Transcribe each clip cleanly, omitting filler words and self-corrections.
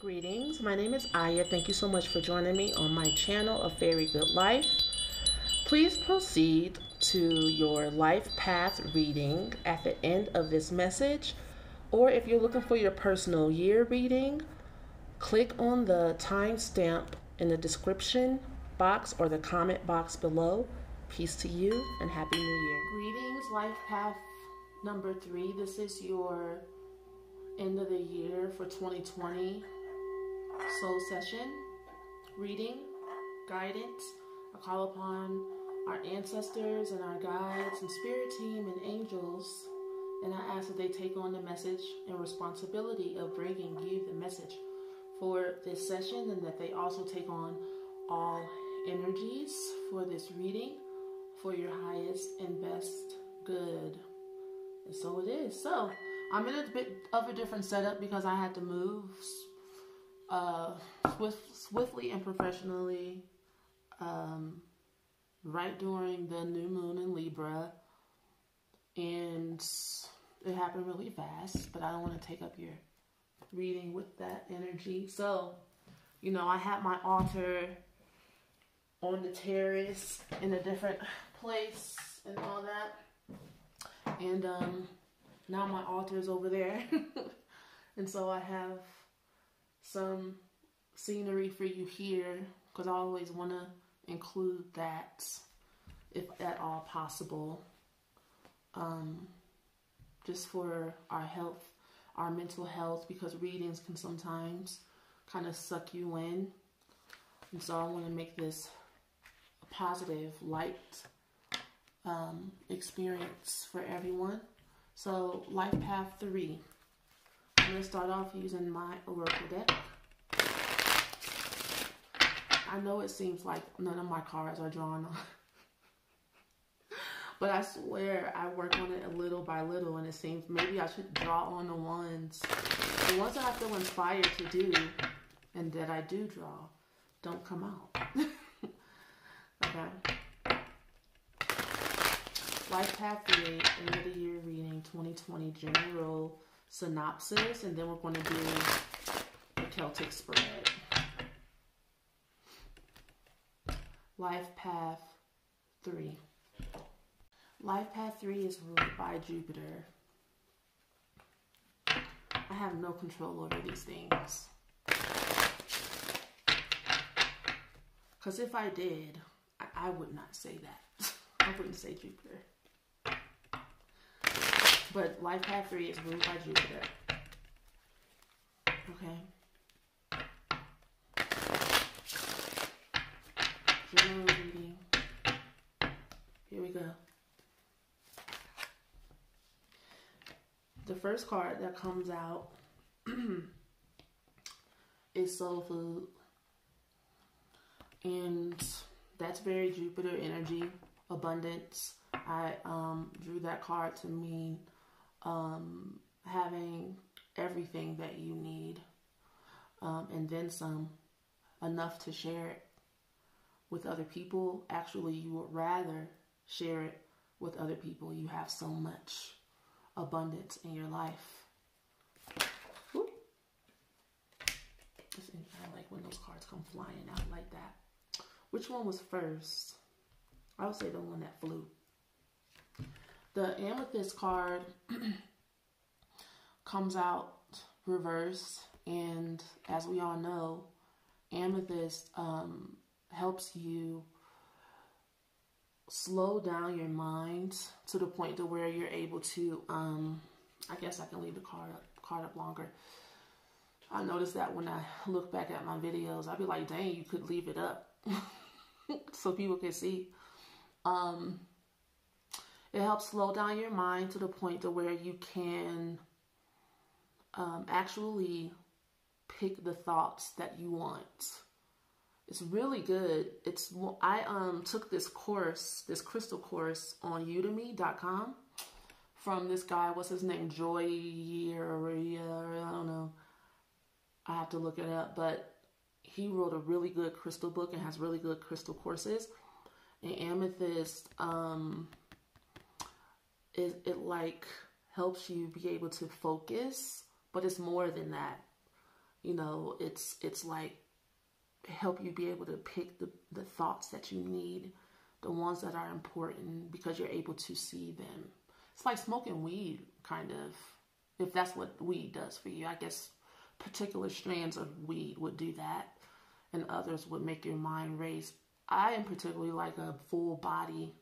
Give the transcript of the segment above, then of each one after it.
Greetings, my name is Aya. Thank you so much for joining me on my channel, A Fairy Good Life. Please proceed to your life path reading at the end of this message, or if you're looking for your personal year reading, click on the timestamp in the description box or the comment box below. Peace to you and Happy New Year. Greetings, life path number 3. This is your end of the year for 2020 soul session reading guidance. I call upon our ancestors and our guides and spirit team and angels, and I ask that they take on the message and responsibility of bringing you the message for this session, and that they also take on all energies for this reading for your highest and best good. And so it is. So I'm in a bit of a different setup because I had to move swiftly and professionally right during the new moon in Libra, and it happened really fast, but I don't want to take up your reading with that energy. So, you know, I had my altar on the terrace in a different place and all that, and now my altar is over there and so I have some scenery for you here because I always want to include that if at all possible, just for our health, our mental health, because readings can sometimes kind of suck you in, and so I want to make this a positive, light experience for everyone. So life path 3. I'm going to start off using my oracle deck. I know it seems like none of my cards are drawn on, but I swear I work on it little by little, and it seems maybe I should draw on the ones that I feel inspired to do, and that I do draw don't come out. Okay. Life path 3, end of the year reading 2020 general synopsis, and then we're going to do the Celtic spread. Life path 3. Life path 3 is ruled by Jupiter. I have no control over these things, because if I did, I would not say that. I wouldn't say Jupiter. But life path 3 is ruled by Jupiter. Okay. General reading. Here we go. The first card that comes out is Soul Food. And that's very Jupiter energy, abundance. I drew that card to mean having everything that you need, and then some, enough to share it with other people. Actually, you would rather share it with other people. You have so much abundance in your life. Woo. I like when those cards come flying out like that. Which one was first? I would say the one that flew. The amethyst card comes out reverse, and as we all know, amethyst helps you slow down your mind to the point to where you're able to, I guess I can leave the card up longer. I noticed that when I look back at my videos, I'd be like, dang, you could leave it up so people can see. It helps slow down your mind to the point to where you can actually pick the thoughts that you want. It's really good. I took this course, this crystal course on udemy.com from this guy. What's his name? Joy, or I don't know. I have to look it up, but he wrote a really good crystal book and has really good crystal courses. And amethyst, it like helps you be able to focus, but it's more than that. You know, it's like help you be able to pick the thoughts that you need, the ones that are important, because you're able to see them. It's like smoking weed, kind of, if that's what weed does for you. I guess particular strands of weed would do that, and others would make your mind race. I am particularly like a full body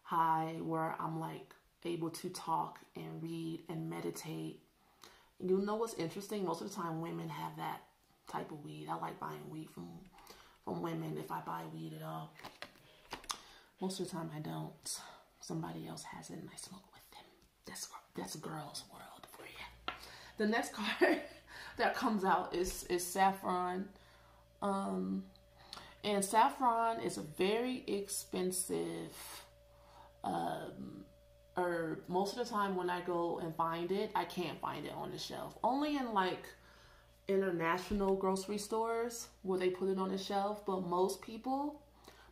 high where I'm like able to talk and read and meditate. You know what's interesting? Most of the time women have that type of weed. I like buying weed from women, if I buy weed at all. Most of the time I don't. Somebody else has it and I smoke with them. That's a girl's world for you. The next card that comes out is saffron. And saffron is a very expensive herb. Most of the time when I go and find it, I can't find it on the shelf. Only in like international grocery stores where they put it on the shelf, but most people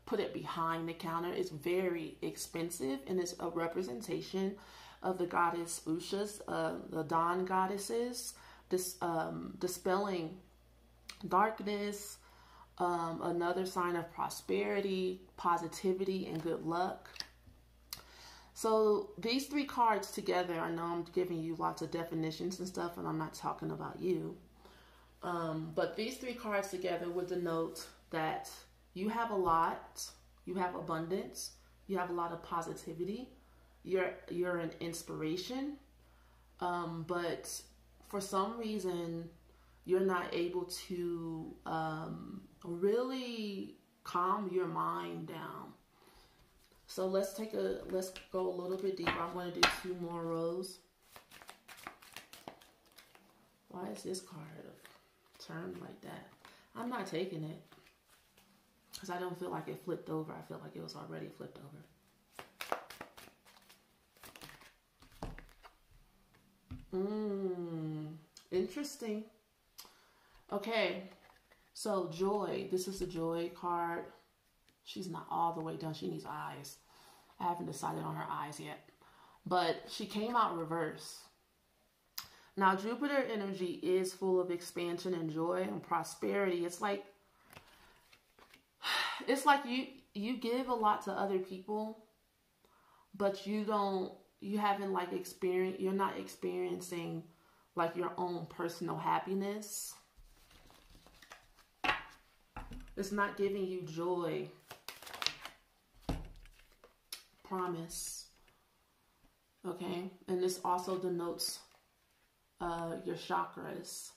put it behind the counter. It's very expensive, and it's a representation of the goddess Usha's, the dawn goddesses, dispelling darkness, another sign of prosperity, positivity, and good luck. So these three cards together, I know I'm giving you lots of definitions and stuff, and I'm not talking about you. But these three cards together would denote that you have a lot, you have abundance, you have a lot of positivity, you're an inspiration, but for some reason you're not able to really calm your mind down. So let's go a little bit deeper. I'm going to do 2 more rows. Why is this card turned like that? I'm not taking it because I don't feel like it flipped over. I feel like it was already flipped over. Interesting. Okay, so joy. This is the joy card. She's not all the way done. She needs eyes. I haven't decided on her eyes yet. But she came out reverse. Now, Jupiter energy is full of expansion and joy and prosperity. It's like you give a lot to other people, but you're not experiencing like your own personal happiness. It's not giving you joy. Promise. Okay, and this also denotes your chakras.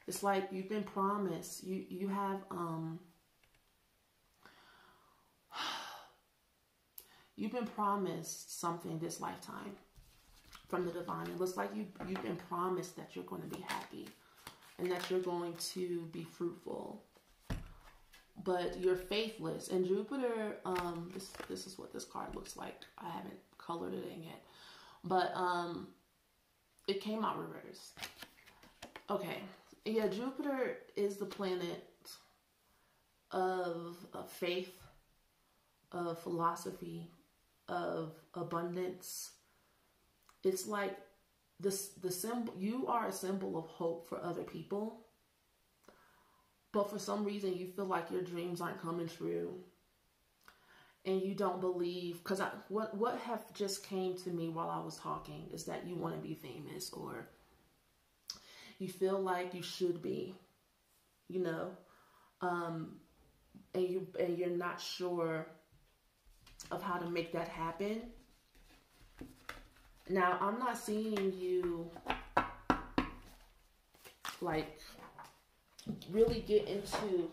It's like you've been promised. You have you've been promised something this lifetime from the divine. It looks like you've been promised that you're going to be happy and that you're going to be fruitful. But you're faithless. And Jupiter, this is what this card looks like. I haven't colored it in yet. But it came out reversed. Okay. Yeah, Jupiter is the planet of faith, of philosophy, of abundance. It's like the symbol. You are a symbol of hope for other people. But for some reason, you feel like your dreams aren't coming true. And you don't believe, because what have just came to me while I was talking is that you want to be famous, or you feel like you should be, you know, and you're not sure of how to make that happen. Now, I'm not seeing you like really get into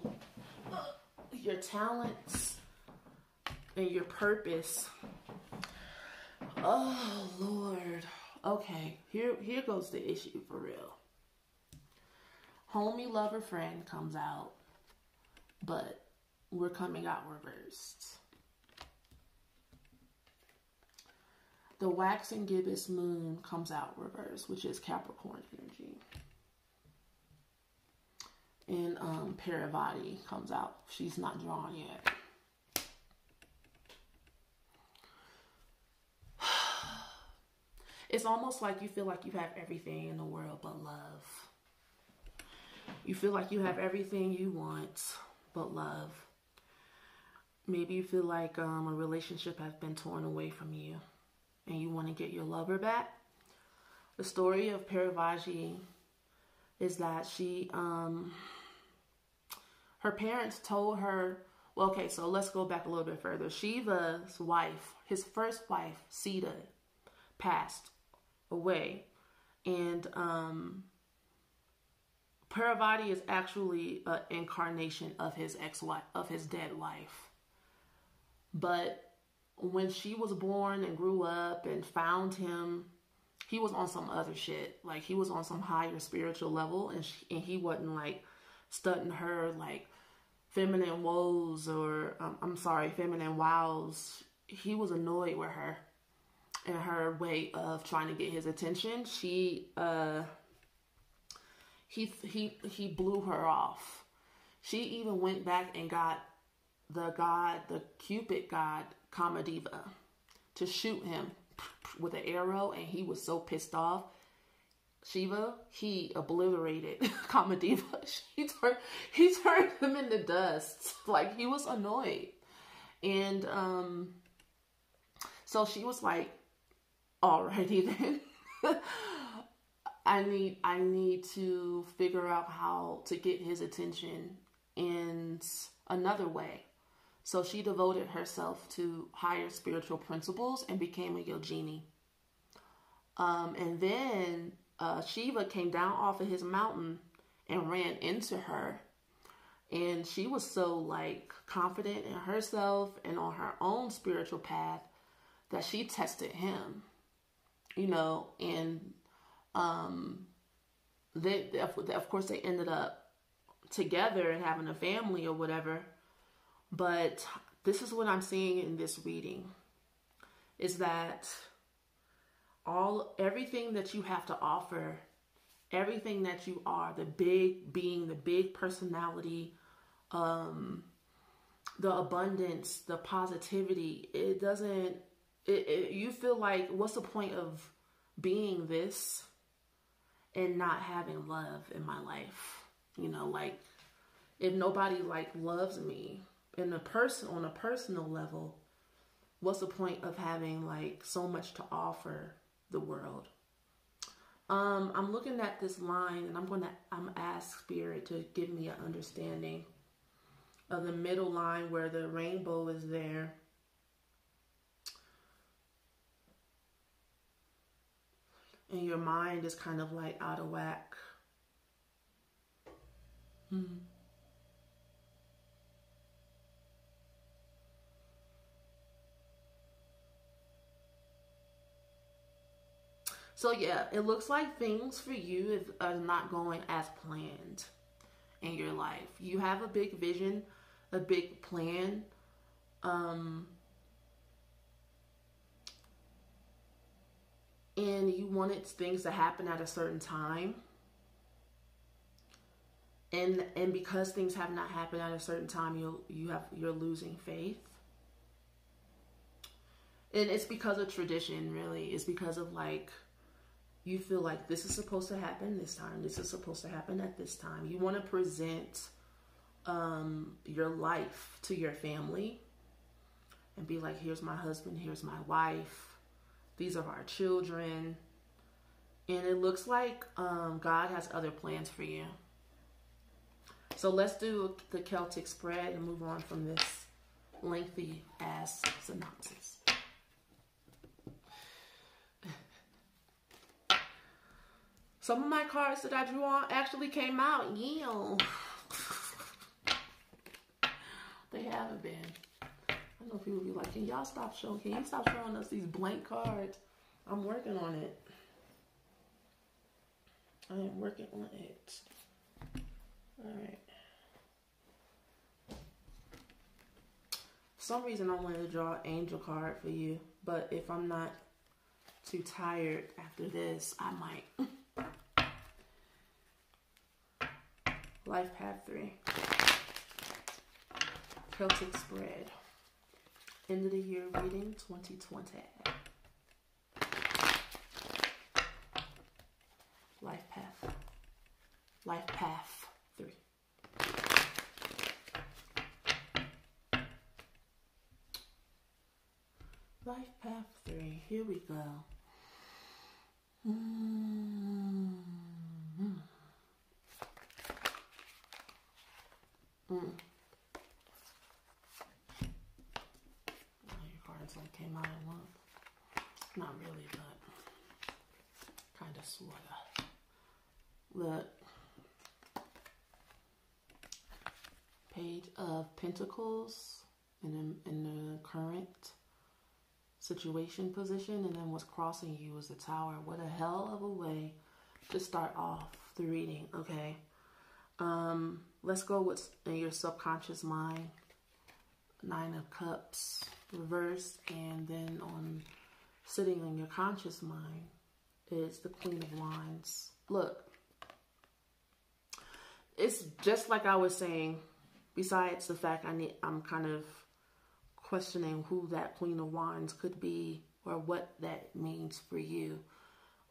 your talents and your purpose. Oh Lord. Okay, here goes the issue for real. Homie, lover, friend comes out, but we're coming out reversed. The waxing gibbous moon comes out reversed, which is Capricorn energy. And Paravati comes out. She's not drawn yet. It's almost like you feel like you have everything in the world but love. You feel like you have everything you want but love. Maybe you feel like a relationship has been torn away from you and you want to get your lover back. The story of Parvati is that her parents told her, well, okay, so let's go back a little bit further. Shiva's wife, his first wife, Sita, passed away. And Parvati is actually an incarnation of his ex-wife, of his dead wife. But when she was born and grew up and found him, he was on some other shit. Like, he was on some higher spiritual level, and he wasn't like stunting her like feminine woes or feminine wows. He was annoyed with her and her way of trying to get his attention. He blew her off. She even went back and got the Cupid god Kamadeva to shoot him with an arrow, and he was so pissed off. Shiva, he obliterated Kamadeva. He turned him into dust. Like, he was annoyed. And so she was like, alrighty then. I need to figure out how to get his attention in another way. So she devoted herself to higher spiritual principles and became a yogini. And then Shiva came down off of his mountain and ran into her. And she was so like confident in herself and on her own spiritual path that she tested him, you know, and of course they ended up together and having a family or whatever. But this is what I'm seeing in this reading, is that everything that you have to offer, everything that you are, the big being, the big personality, the abundance, the positivity, you feel like, what's the point of being this and not having love in my life? You know, like, if nobody like loves me on a personal level, what's the point of having like so much to offer the world? I'm looking at this line, and I'm ask Spirit to give me an understanding of the middle line where the rainbow is there. And your mind is kind of like out of whack. So yeah, it looks like things for you are not going as planned in your life. You have a big vision, a big plan. And you wanted things to happen at a certain time. And because things have not happened at a certain time, you're losing faith. And it's because of tradition, really. It's because of like, you feel like this is supposed to happen this time. This is supposed to happen at this time. You want to present your life to your family and be like, here's my husband, here's my wife, these are our children. And it looks like God has other plans for you. So let's do the Celtic spread and move on from this lengthy ass synopsis. Some of my cards that I drew on actually came out. Yeah. They haven't been. I know people be like, can you stop showing us these blank cards? I'm working on it. I am working on it. Alright. For some reason I wanted to draw an angel card for you, but if I'm not too tired after this, I might. Life Path 3. Celtic spread. End of the year reading 2020. Life Path 3. Life Path 3. Here we go. Your cards like came out at once. Not really, but kind of, sort of. Look. Page of Pentacles in the current situation position, and then what's crossing you is the Tower. What a hell of a way to start off the reading. Okay. Let's go with in your subconscious mind. 9 of Cups reversed, and then on sitting in your conscious mind is the Queen of Wands. Look, it's just like I was saying. Besides the fact I'm kind of questioning who that Queen of Wands could be or what that means for you.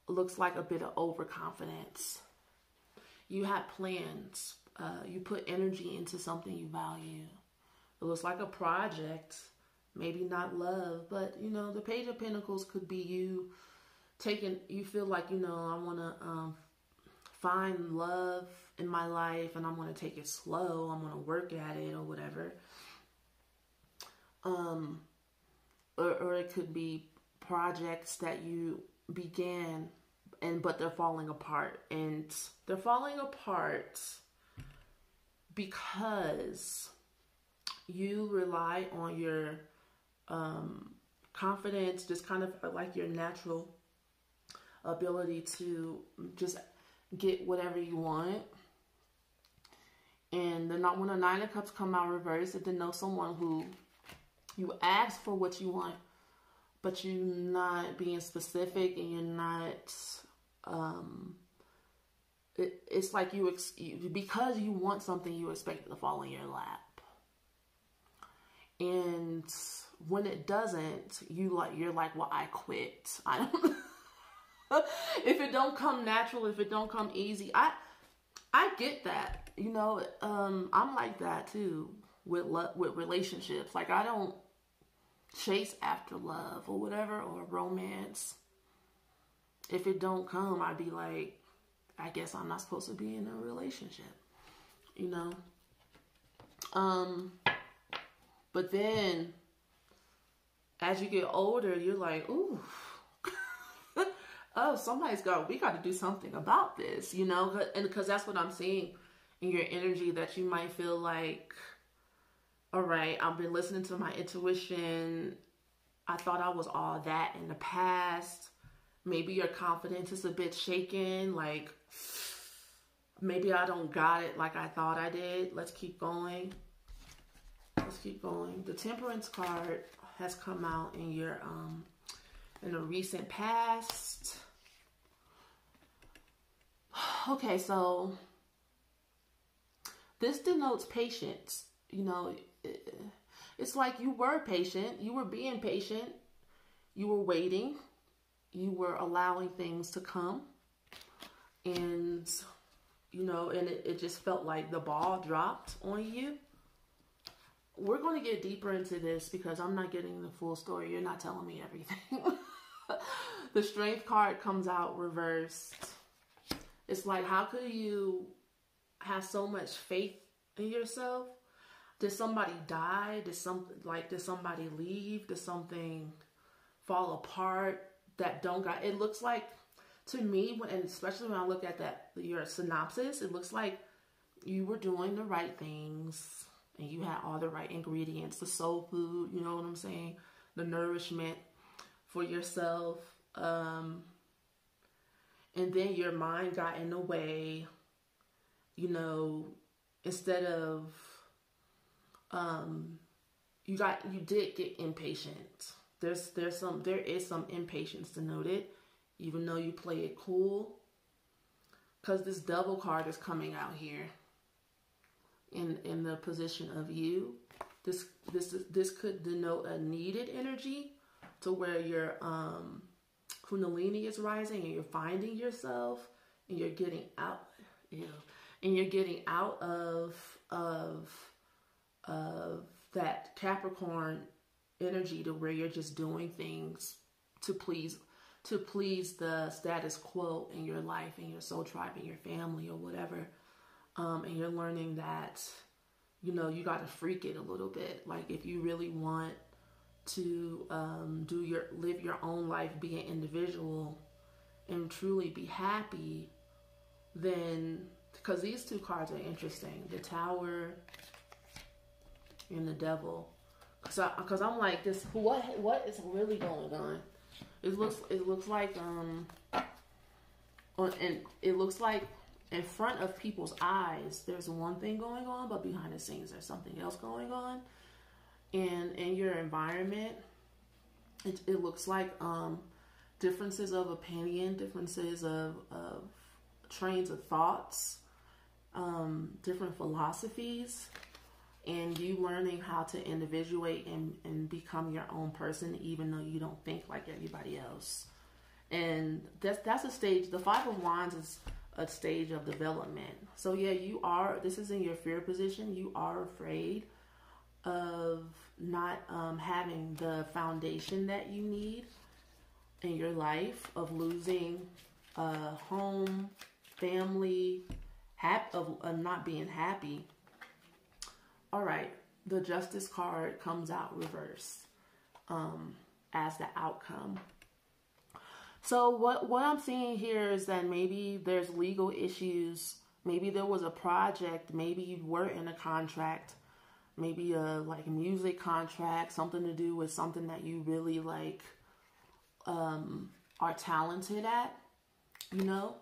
It looks like a bit of overconfidence. You had plans. You put energy into something you value. It looks like a project. Maybe not love, but, you know, the Page of Pentacles could be you you feel like, you know, I want to find love in my life and I'm going to take it slow. I'm going to work at it or whatever. Or it could be projects that you began but they're falling apart, and they're falling apart because you rely on your confidence, just kind of like your natural ability to just get whatever you want. And then when the 9 of Cups come out reversed, it denotes someone who you ask for what you want, but you're not being specific, and you're not, it's like because you want something, you expect it to fall in your lap. And when it doesn't, you're like, well, I quit. I don't, if it don't come natural, if it don't come easy, I get that, you know. I'm like that too with relationships. Like, I don't chase after love or whatever, or romance. If it don't come, I'd be like, I guess I'm not supposed to be in a relationship, you know. But then as you get older, you're like, ooh, oh, we got to do something about this, you know. And because that's what I'm seeing in your energy, that you might feel like, all right, I've been listening to my intuition. I thought I was all that in the past. Maybe your confidence is a bit shaken. Like, maybe I don't got it like I thought I did. Let's keep going. Let's keep going. The Temperance card has come out in your in the recent past. Okay, so this denotes patience. You know, it's like you were patient. You were being patient. You were waiting. You were allowing things to come. And, you know, and it just felt like the ball dropped on you. We're going to get deeper into this because I'm not getting the full story. You're not telling me everything. The Strength card comes out reversed. It's like, how could you have so much faith in yourself? Did somebody die? Did somebody leave? Did something fall apart that don't got? It looks like, to me, and especially when I look at your synopsis, it looks like you were doing the right things and you had all the right ingredients, the soul food, you know what I'm saying? The nourishment for yourself. And then your mind got in the way, you know, instead of, you did get impatient. There is some impatience denoted, even though you play it cool. Because this Devil card is coming out here in the position of you. This could denote a needed energy to where your Kundalini is rising and you're finding yourself and you're getting out, and you're getting out of that Capricorn energy to where you're just doing things to please the status quo in your life, in your soul tribe, in your family, or whatever. And you're learning that, you know, you got to freak it a little bit. Like, if you really want to live your own life, be an individual, and truly be happy, then, because these two cards are interesting, the Tower and the Devil. Because I'm like, this, what is really going on? It looks like it looks like in front of people's eyes there's one thing going on, but behind the scenes there's something else going on. And in your environment, it looks like differences of opinion, differences of trains of thoughts, different philosophies, and you learning how to individuate and become your own person, even though you don't think like everybody else. And that's a stage. The Five of Wands is a stage of development. So yeah, this is in your fear position. You are afraid of not having the foundation that you need in your life, of losing home, family, of not being happy. All right, the Justice card comes out reverse as the outcome. So what I'm seeing here is that maybe there's legal issues. Maybe there was a project. Maybe you were in a contract. Maybe like a music contract, something to do with something that you really like, are talented at, you know,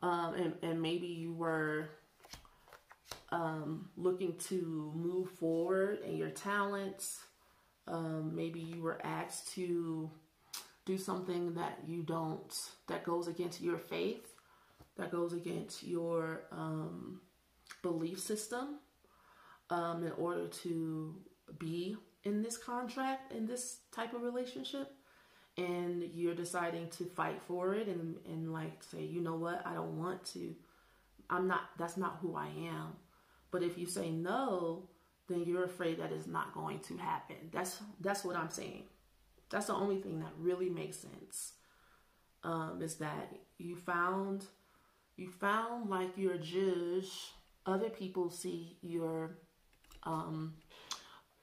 and maybe you were looking to move forward in your talents. Maybe you were asked to do something that goes against your faith, that goes against your belief system, in order to be in this contract, in this type of relationship. And you're deciding to fight for it and like say, you know what, I don't want to, that's not who I am. But if you say no, then you're afraid that it's not going to happen. That's what I'm saying. That's the only thing that really makes sense. Is that you found like your judge. Other people see your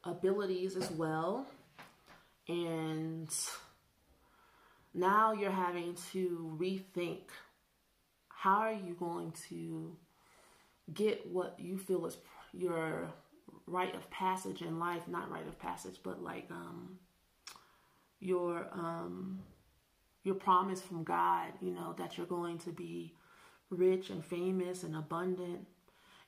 abilities as well, and now you're having to rethink, how are you going to get what you feel is your rite of passage in life, not rite of passage, but like your promise from God, you know, that you're going to be rich and famous and abundant.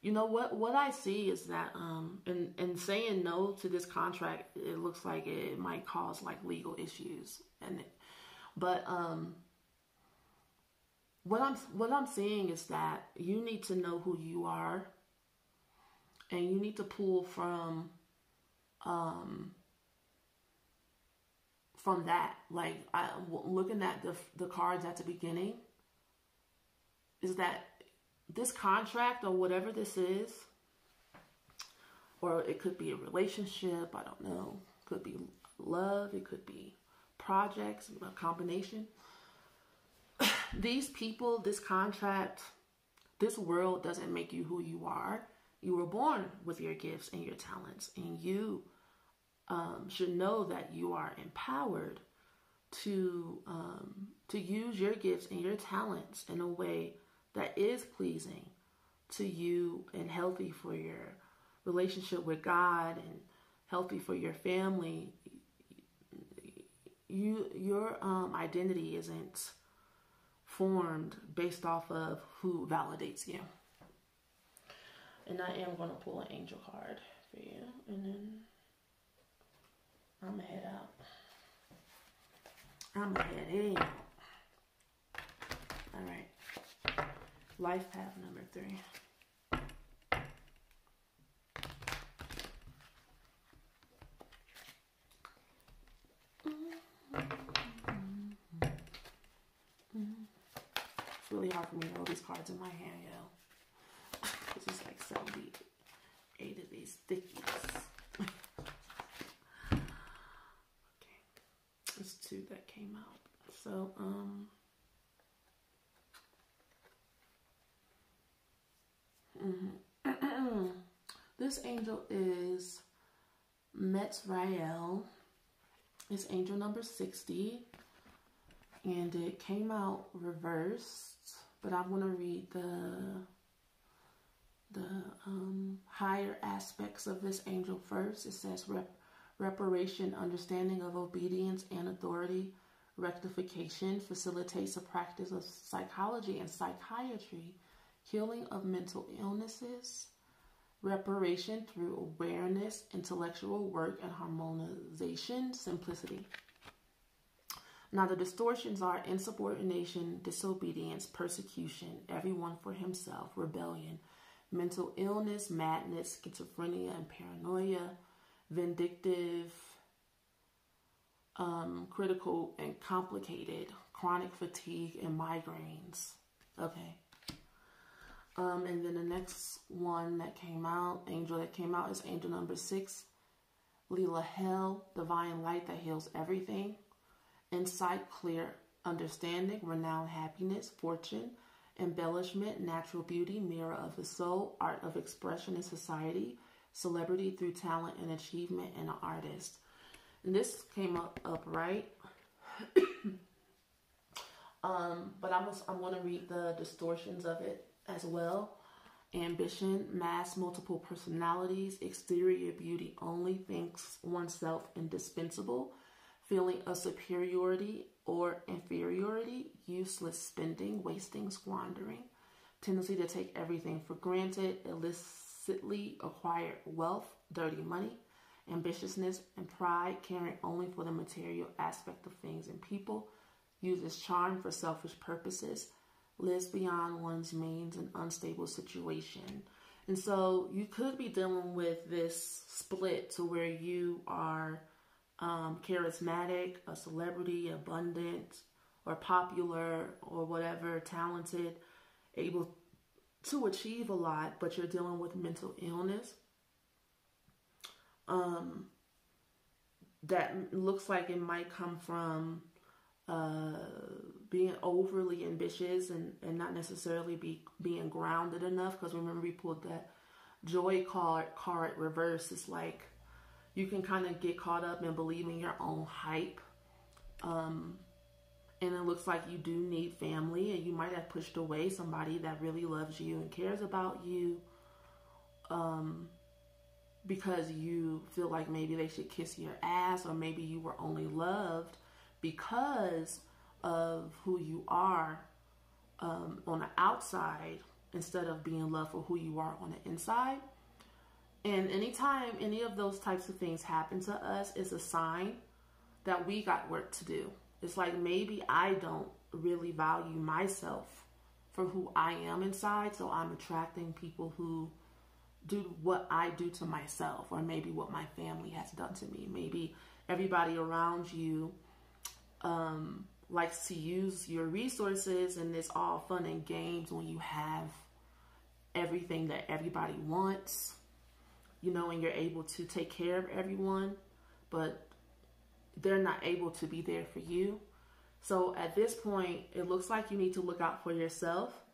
You know, what I see is that and saying no to this contract, it looks like it might cause like legal issues. But what I'm seeing is that you need to know who you are, and you need to pull from that. Like, looking at the cards at the beginning, is that this contract or whatever this is, or it could be a relationship, I don't know, could be love, it could be projects, a combination. These people, this contract, this world doesn't make you who you are. You were born with your gifts and your talents, and you should know that you are empowered to use your gifts and your talents in a way that is pleasing to you and healthy for your relationship with God and healthy for your family. Your identity isn't formed based off of who validates you. And I am going to pull an angel card for you, and then I'm going to head out. I'm going to head out. All right. Life path number 3. It's really hard for me to hold these cards in my hand, yo. This is like 78 of these thickies. came out. So, this angel is Metzrael. It's angel number 60. And it came out reversed. But I'm going to read the higher aspects of this angel first. It says reparation, understanding of obedience and authority, rectification, facilitates a practice of psychology and psychiatry, healing of mental illnesses, reparation through awareness, intellectual work, and harmonization, simplicity. Now the distortions are insubordination, disobedience, persecution, everyone for himself, rebellion, mental illness, madness, schizophrenia, and paranoia, vindictive, critical and complicated, chronic fatigue, and migraines. Okay. And then the next one that came out, angel that came out, is angel number 6, Lila Hell, divine light that heals everything, insight, clear understanding, renowned happiness, fortune, embellishment, natural beauty, mirror of the soul, art of expression in society, celebrity through talent and achievement, and an artist. And this came up upright. But I'm going to read the distortions of it as well. Ambition, mass, multiple personalities, exterior beauty only, thinks oneself indispensable, feeling of superiority or inferiority, useless spending, wasting, squandering, tendency to take everything for granted, illicitly acquired wealth, dirty money, ambitiousness and pride, caring only for the material aspect of things and people, uses charm for selfish purposes, lives beyond one's means, an unstable situation. And so you could be dealing with this split to where you are charismatic, a celebrity, abundant, or popular, or whatever, talented, able to achieve a lot, but you're dealing with mental illness. That looks like it might come from being overly ambitious and not necessarily being grounded enough. Because remember, we pulled that joy card reverse. It's like you can kind of get caught up in believing your own hype. And it looks like you do need family, and you might have pushed away somebody that really loves you and cares about you, because you feel like maybe they should kiss your ass, or maybe you were only loved because of who you are on the outside, instead of being loved for who you are on the inside. And anytime any of those types of things happen to us, it's a sign that we got work to do. It's like maybe I don't really value myself for who I am inside, so I'm attracting people who do what I do to myself, or maybe what my family has done to me. Maybe everybody around you likes to use your resources, and it's all fun and games when you have everything that everybody wants, you know, and you're able to take care of everyone, but they're not able to be there for you. So at this point, it looks like you need to look out for yourself.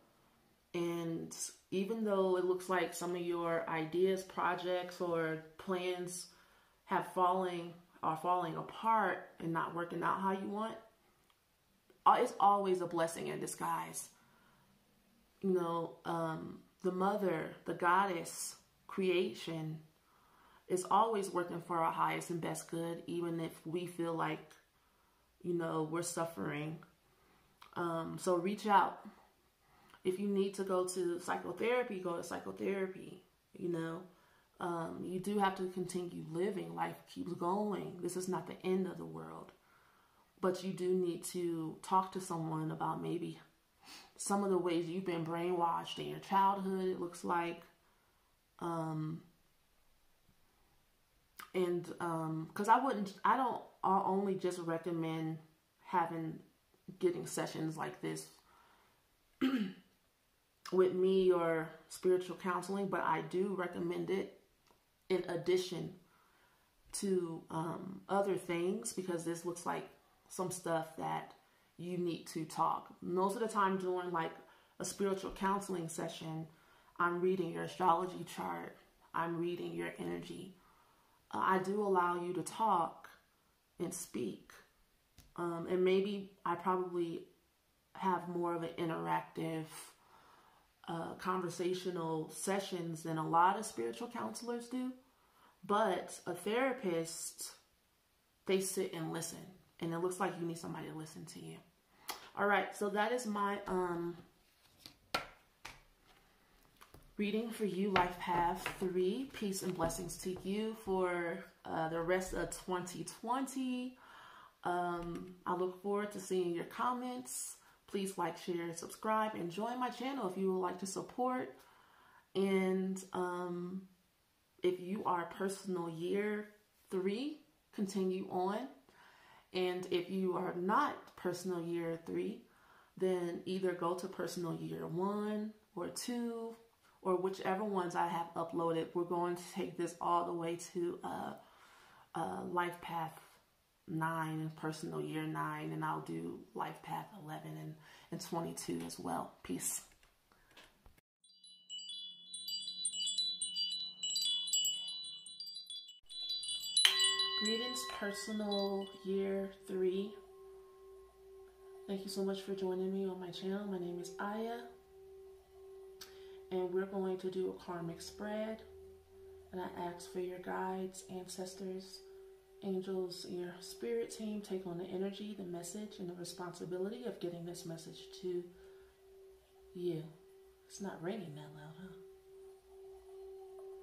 And even though it looks like some of your ideas, projects, or plans are falling apart and not working out how you want, it's always a blessing in disguise. You know, the mother, the goddess, creation is always working for our highest and best good, even if we feel like, you know, we're suffering. So reach out. If you need to go to psychotherapy, go to psychotherapy. You know, you do have to continue living. Life keeps going. This is not the end of the world. But you do need to talk to someone about maybe some of the ways you've been brainwashed in your childhood, it looks like. Because I'll only just recommend getting sessions like this with me or spiritual counseling, but I do recommend it in addition to other things, because this looks like some stuff that you need to talk. Most of the time during like a spiritual counseling session, I'm reading your astrology chart. I'm reading your energy. I do allow you to talk and speak. And maybe I probably have more of an interactive conversational sessions than a lot of spiritual counselors do. But a therapist, they sit and listen. And it looks like you need somebody to listen to you. All right, so that is my reading for you, Life Path 3. Peace and blessings to you for the rest of 2020. I look forward to seeing your comments. Please like, share, and subscribe, and join my channel if you would like to support. And if you are personal year 3, continue on. And if you are not personal year 3, then either go to personal year 1 or 2, or whichever ones I have uploaded. We're going to take this all the way to Life Path 9 and personal year 9, and I'll do Life Path 11 and 22 as well. Peace. Greetings, personal year 3. Thank you so much for joining me on my channel. My name is Ajaaya, and we're going to do a karmic spread. And I ask for your guides, ancestors, angels, your spirit team, take on the energy, the message, and the responsibility of getting this message to you. It's not raining that loud, huh?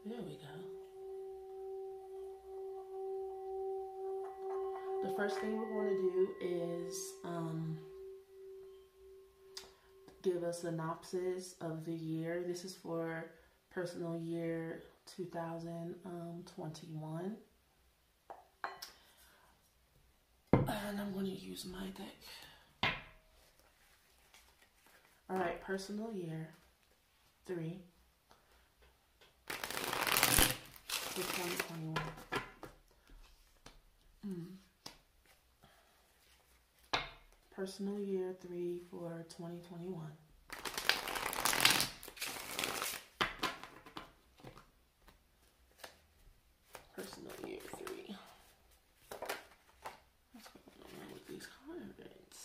There we go. The first thing we're going to do is give a synopsis of the year. This is for personal year 2021. And I'm going to use my deck. All right, personal year 3 for 2021. Personal year 3 for 2021. Personal year 3. What's going on with these cards?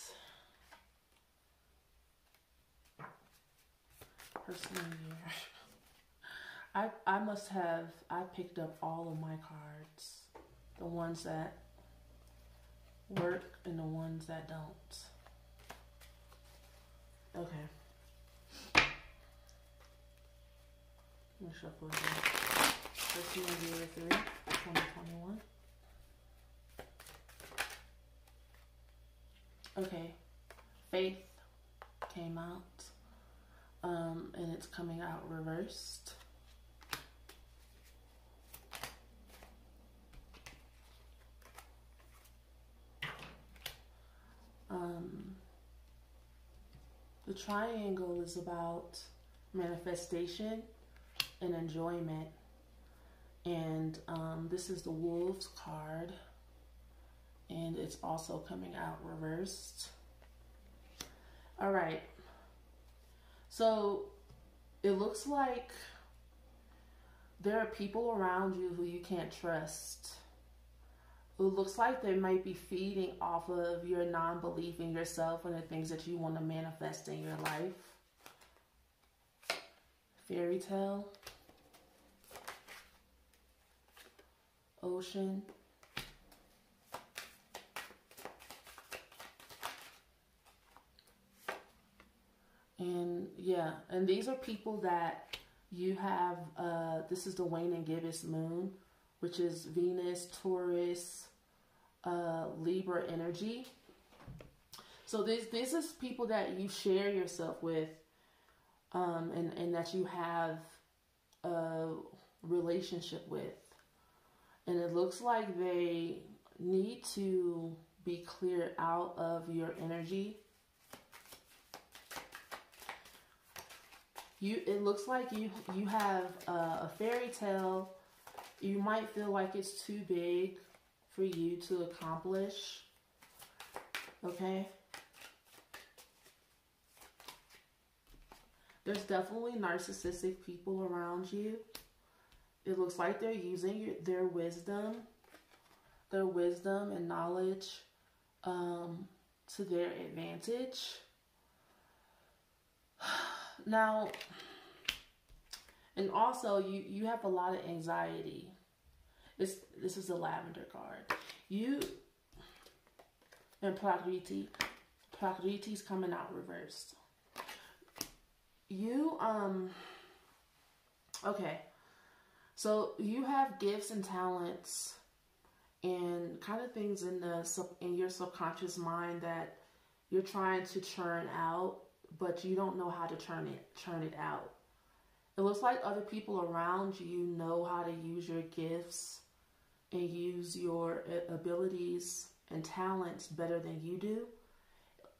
Personal year. I picked up all of my cards. The ones that work and the ones that don't. Okay. Let me shuffle again. Personal year 3, 2021. Okay. Faith came out. And it's coming out reversed. The triangle is about manifestation and enjoyment. And this is the Wolves card. And it's also coming out reversed. All right. So it looks like there are people around you who you can't trust. It looks like they might be feeding off of your non-belief in yourself and the things that you want to manifest in your life. Fairy tale. Ocean. And yeah, and these are people that you have, this is the wane and gibbous moon, which is Venus, Taurus, Libra energy. So this is people that you share yourself with, and that you have a relationship with. And it looks like they need to be cleared out of your energy. It looks like you have a fairy tale. You might feel like it's too big for you to accomplish. Okay? There's definitely narcissistic people around you. It looks like they're using their wisdom and knowledge to their advantage. Now, and also you have a lot of anxiety. This is the lavender card. You and Prakriti's coming out reversed. You okay. So you have gifts and talents and kind of things in your subconscious mind that you're trying to churn out, but you don't know how to churn it out. It looks like other people around you know how to use your gifts and use your abilities and talents better than you do.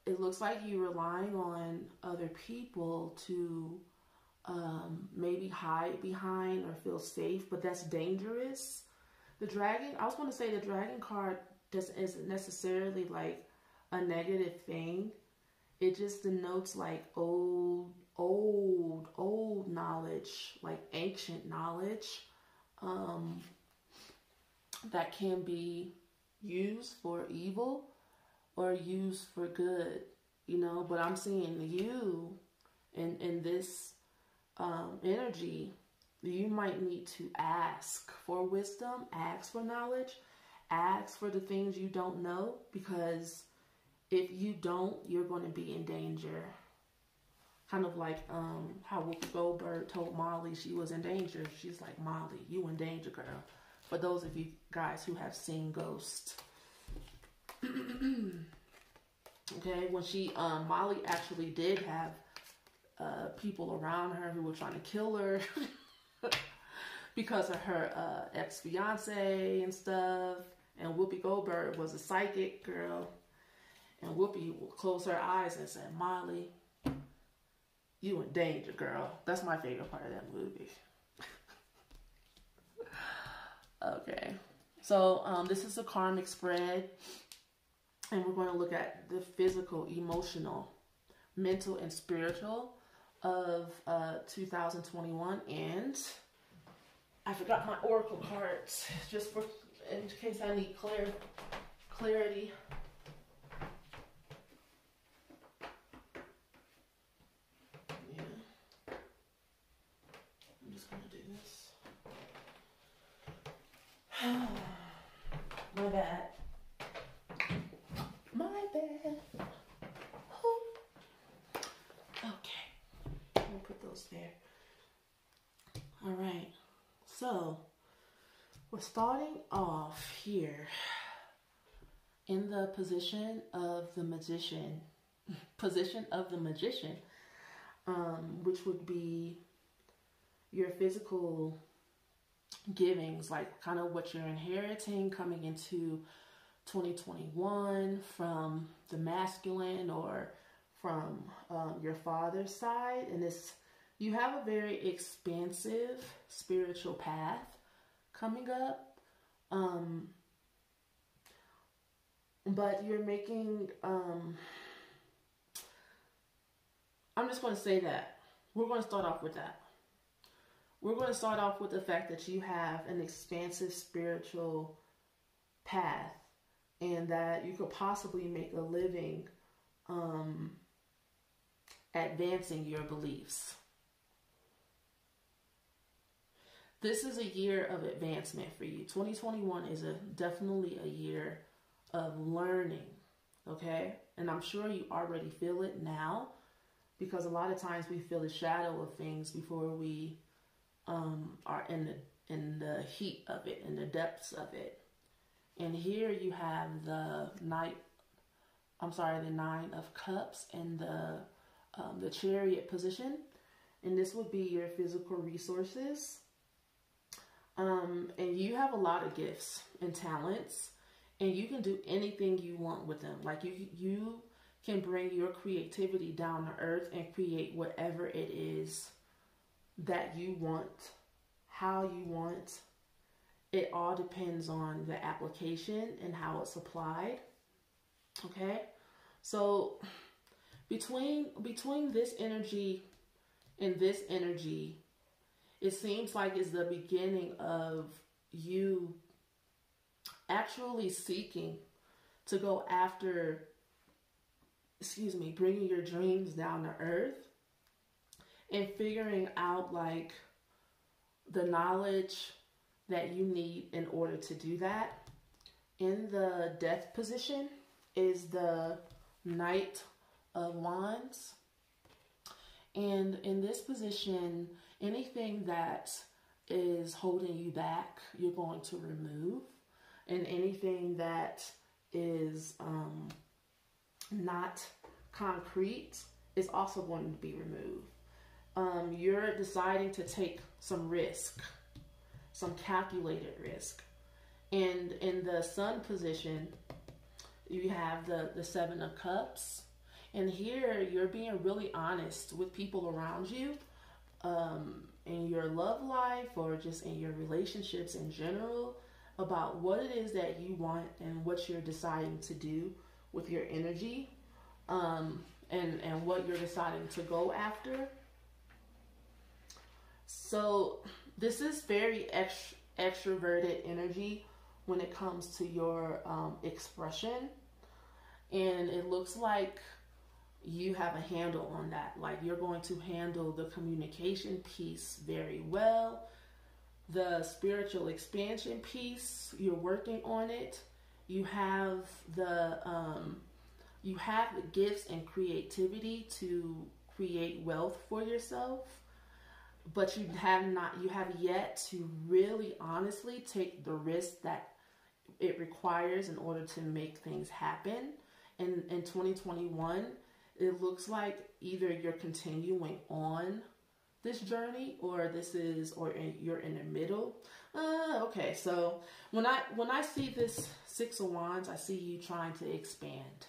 It looks like you're relying on other people to maybe hide behind or feel safe, but that's dangerous. The dragon, I was going to say the dragon card isn't necessarily like a negative thing. It just denotes like old knowledge, like ancient knowledge that can be used for evil or used for good, you know. But I'm seeing you in this energy. You might need to ask for wisdom, ask for knowledge, ask for the things you don't know, because if you don't, you're going to be in danger. Kind of like how Whoopi Goldberg told Molly she was in danger. She's like, Molly, you in danger, girl. For those of you guys who have seen Ghost. Okay, when Molly actually did have people around her who were trying to kill her because of her ex-fiance and stuff. And Whoopi Goldberg was a psychic girl. And Whoopi closed her eyes and said, Molly, you in danger, girl. That's my favorite part of that movie. Okay. So this is a karmic spread. And we're going to look at the physical, emotional, mental, and spiritual of 2021. And I forgot my oracle cards, just in case I need clarity. Yeah. I'm just going to do this. My bad. My bad. Okay. We'll put those there. All right. So, we're starting off here in the position of the magician. Which would be your physical givings, like kind of what you're inheriting coming into 2021 from the masculine or from your father's side. And you have a very expansive spiritual path coming up, but you're making I'm just going to say that we're going to start off with that. We're going to start off with the fact that you have an expansive spiritual path and that you could possibly make a living advancing your beliefs. This is a year of advancement for you. 2021 is definitely a year of learning, okay? And I'm sure you already feel it now, because a lot of times we feel the shadow of things before we are in the heat of it, in the depths of it. And here you have the Nine of Cups and the Chariot position. And this would be your physical resources. And you have a lot of gifts and talents, and you can do anything you want with them. Like you can bring your creativity down to earth and create whatever it is that you want, how you want. It all depends on the application and how it's applied. Okay? So between this energy and this energy, it seems like it's the beginning of you actually seeking to go after, bringing your dreams down to earth and figuring out like the knowledge that you need in order to do that. In the death position is the Knight of Wands. And in this position, anything that is holding you back, you're going to remove. And anything that is not concrete is also going to be removed. You're deciding to take some risk, some calculated risk. And in the Sun position, you have the Seven of Cups. And here you're being really honest with people around you, in your love life or just in your relationships in general, about what it is that you want and what you're deciding to do with your energy, and what you're deciding to go after. So this is very extroverted energy when it comes to your expression. And it looks like you have a handle on that. Like you're going to handle the communication piece very well. The spiritual expansion piece, you're working on it. You have the gifts and creativity to create wealth for yourself, but you have yet to really honestly take the risk that it requires in order to make things happen. And in 2021, it looks like either you're continuing on this journey or you're in the middle. Okay, so when I see this Six of Wands, I see you trying to expand,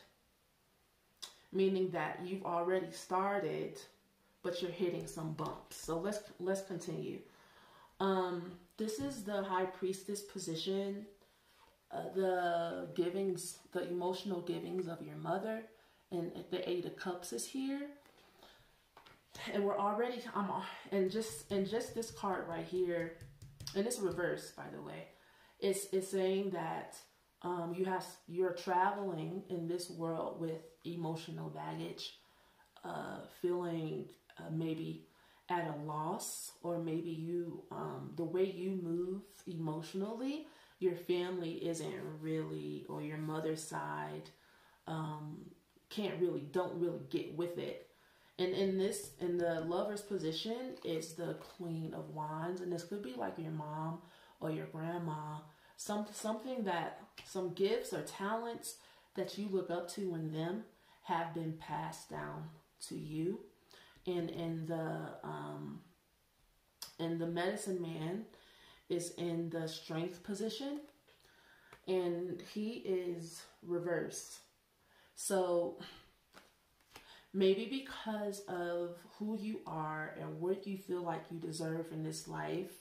meaning that you've already started, but you're hitting some bumps. So let's continue. This is the High Priestess position. The emotional givings of your mother, and the Eight of Cups is here. And we're already, and just this card right here, and it's reversed, by the way. It's saying that you're traveling in this world with emotional baggage, feeling maybe at a loss, or maybe you the way you move emotionally, your family isn't really, or your mother's side don't really get with it. And in the Lover's position is the Queen of Wands, and this could be like your mom or your grandma, some gifts or talents that you look up to in them have been passed down to you. And in the Medicine Man is in the Strength position, and he is reversed. So maybe because of who you are and what you feel like you deserve in this life,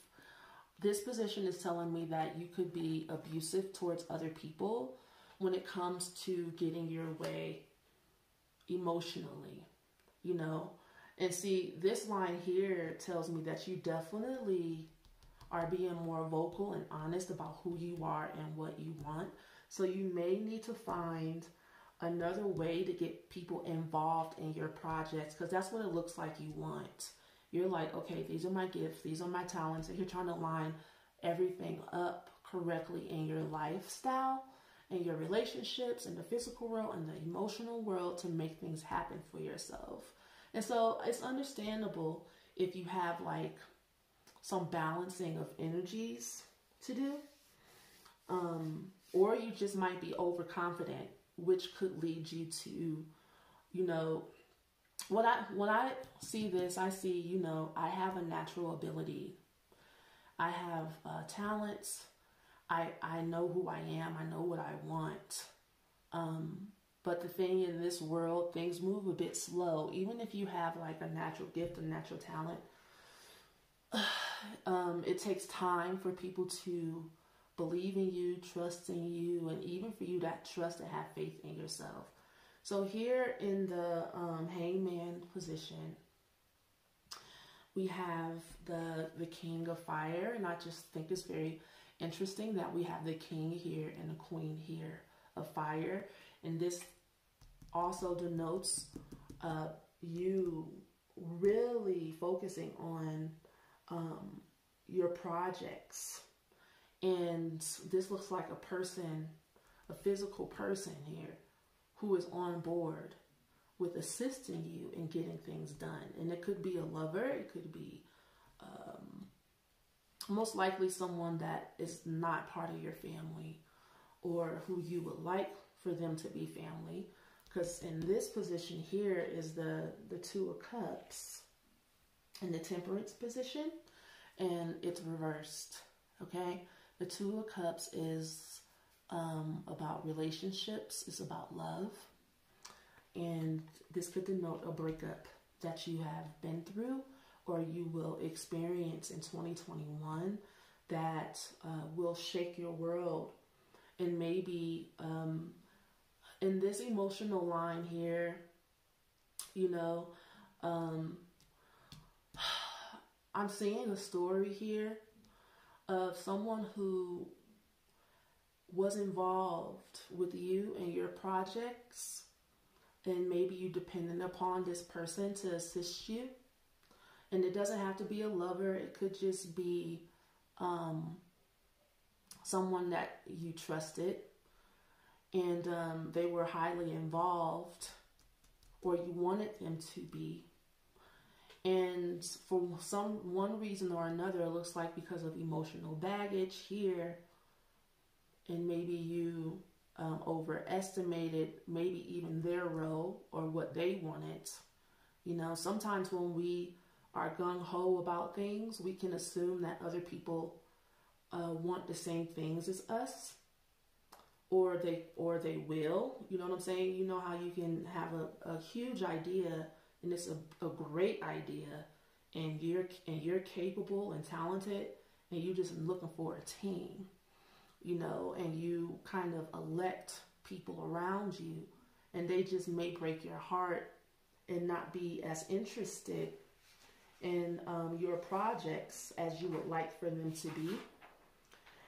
this position is telling me that you could be abusive towards other people when it comes to getting your way emotionally, And see, this line here tells me that you definitely are being more vocal and honest about who you are and what you want. So you may need to find another way to get people involved in your projects, because that's what it looks like you want. You're like, okay, these are my gifts, these are my talents, and you're trying to line everything up correctly in your lifestyle, in your relationships, in the physical world, and the emotional world to make things happen for yourself. And so it's understandable if you have like some balancing of energies to do, or you just might be overconfident, which could lead you to, when I see this, I see, I have a natural ability. I have talents. I know who I am. I know what I want. But the thing in this world, things move a bit slow. Even if you have like a natural gift, a natural talent, it takes time for people to believe in you, trust in you, and even for you to trust and have faith in yourself. So here in the hangman position, we have the king of fire, and I just think it's very interesting that we have the king here and the queen here of fire, and this also denotes you really focusing on your projects. And this looks like a person, a physical person here, who is on board with assisting you in getting things done. And it could be a lover, it could be most likely someone that is not part of your family or who you would like for them to be family. Because in this position here is the Two of Cups in the Temperance position, and it's reversed, okay? The Two of Cups is about relationships, it's about love, and this could denote a breakup that you have been through or you will experience in 2021 that will shake your world. And maybe in this emotional line here, you know, I'm seeing a story here of someone who was involved with you and your projects, and maybe you depended upon this person to assist you. And it doesn't have to be a lover. It could just be someone that you trusted, and they were highly involved, or you wanted them to be. And for one reason or another, it looks like because of emotional baggage here, and maybe you overestimated maybe even their role or what they wanted. You know, sometimes when we are gung-ho about things, we can assume that other people want the same things as us, or they will. You know what I'm saying? You know how you can have a huge idea, and it's a great idea, and you're capable and talented, and you're just looking for a team, you know, and you kind of elect people around you, and they just may break your heart and not be as interested in your projects as you would like for them to be.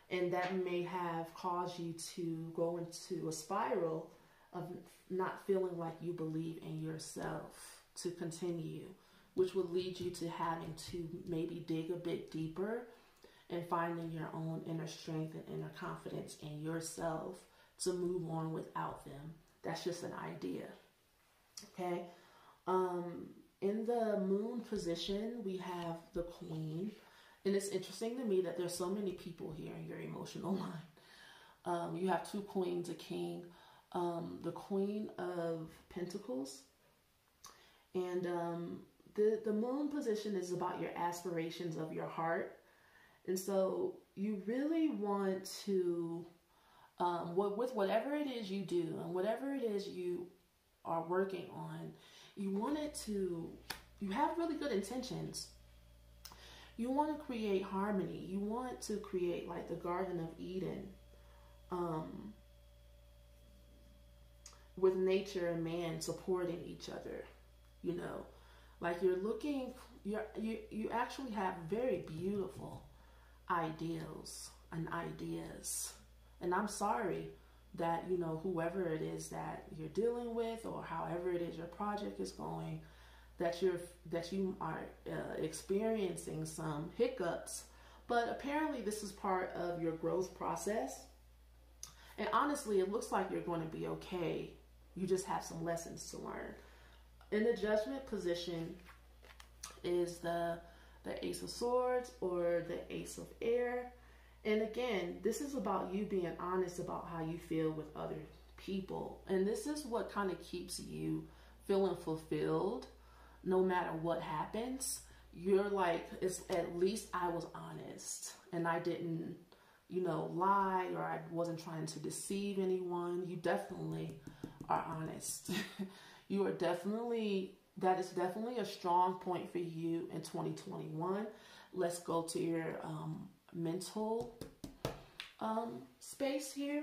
And that may have caused you to go into a spiral of not feeling like you believe in yourself to continue, which would lead you to having to maybe dig a bit deeper and finding your own inner strength and inner confidence in yourself to move on without them. That's just an idea. Okay. In the moon position, we have the queen. And it's interesting to me that there's so many people here in your emotional line. You have two queens, a king, the Queen of Pentacles. And the moon position is about your aspirations of your heart. And so you really want to, with whatever it is you do and whatever it is you are working on, you have really good intentions. You want to create harmony. You want to create like the Garden of Eden, with nature and man supporting each other. You know, like you actually have very beautiful ideals and ideas. And I'm sorry that, you know, whoever it is that you're dealing with, or however it is your project is going, that you are experiencing some hiccups, but apparently this is part of your growth process. And honestly, it looks like you're going to be okay. You just have some lessons to learn. In the Judgment position is the Ace of Swords or the Ace of Air. And again, this is about you being honest about how you feel with other people. And this is what kind of keeps you feeling fulfilled. No matter what happens, you're like, it's at least I was honest and I didn't, you know, lie, or I wasn't trying to deceive anyone. You definitely are honest. You are definitely, that is definitely a strong point for you in 2021. Let's go to your mental space here.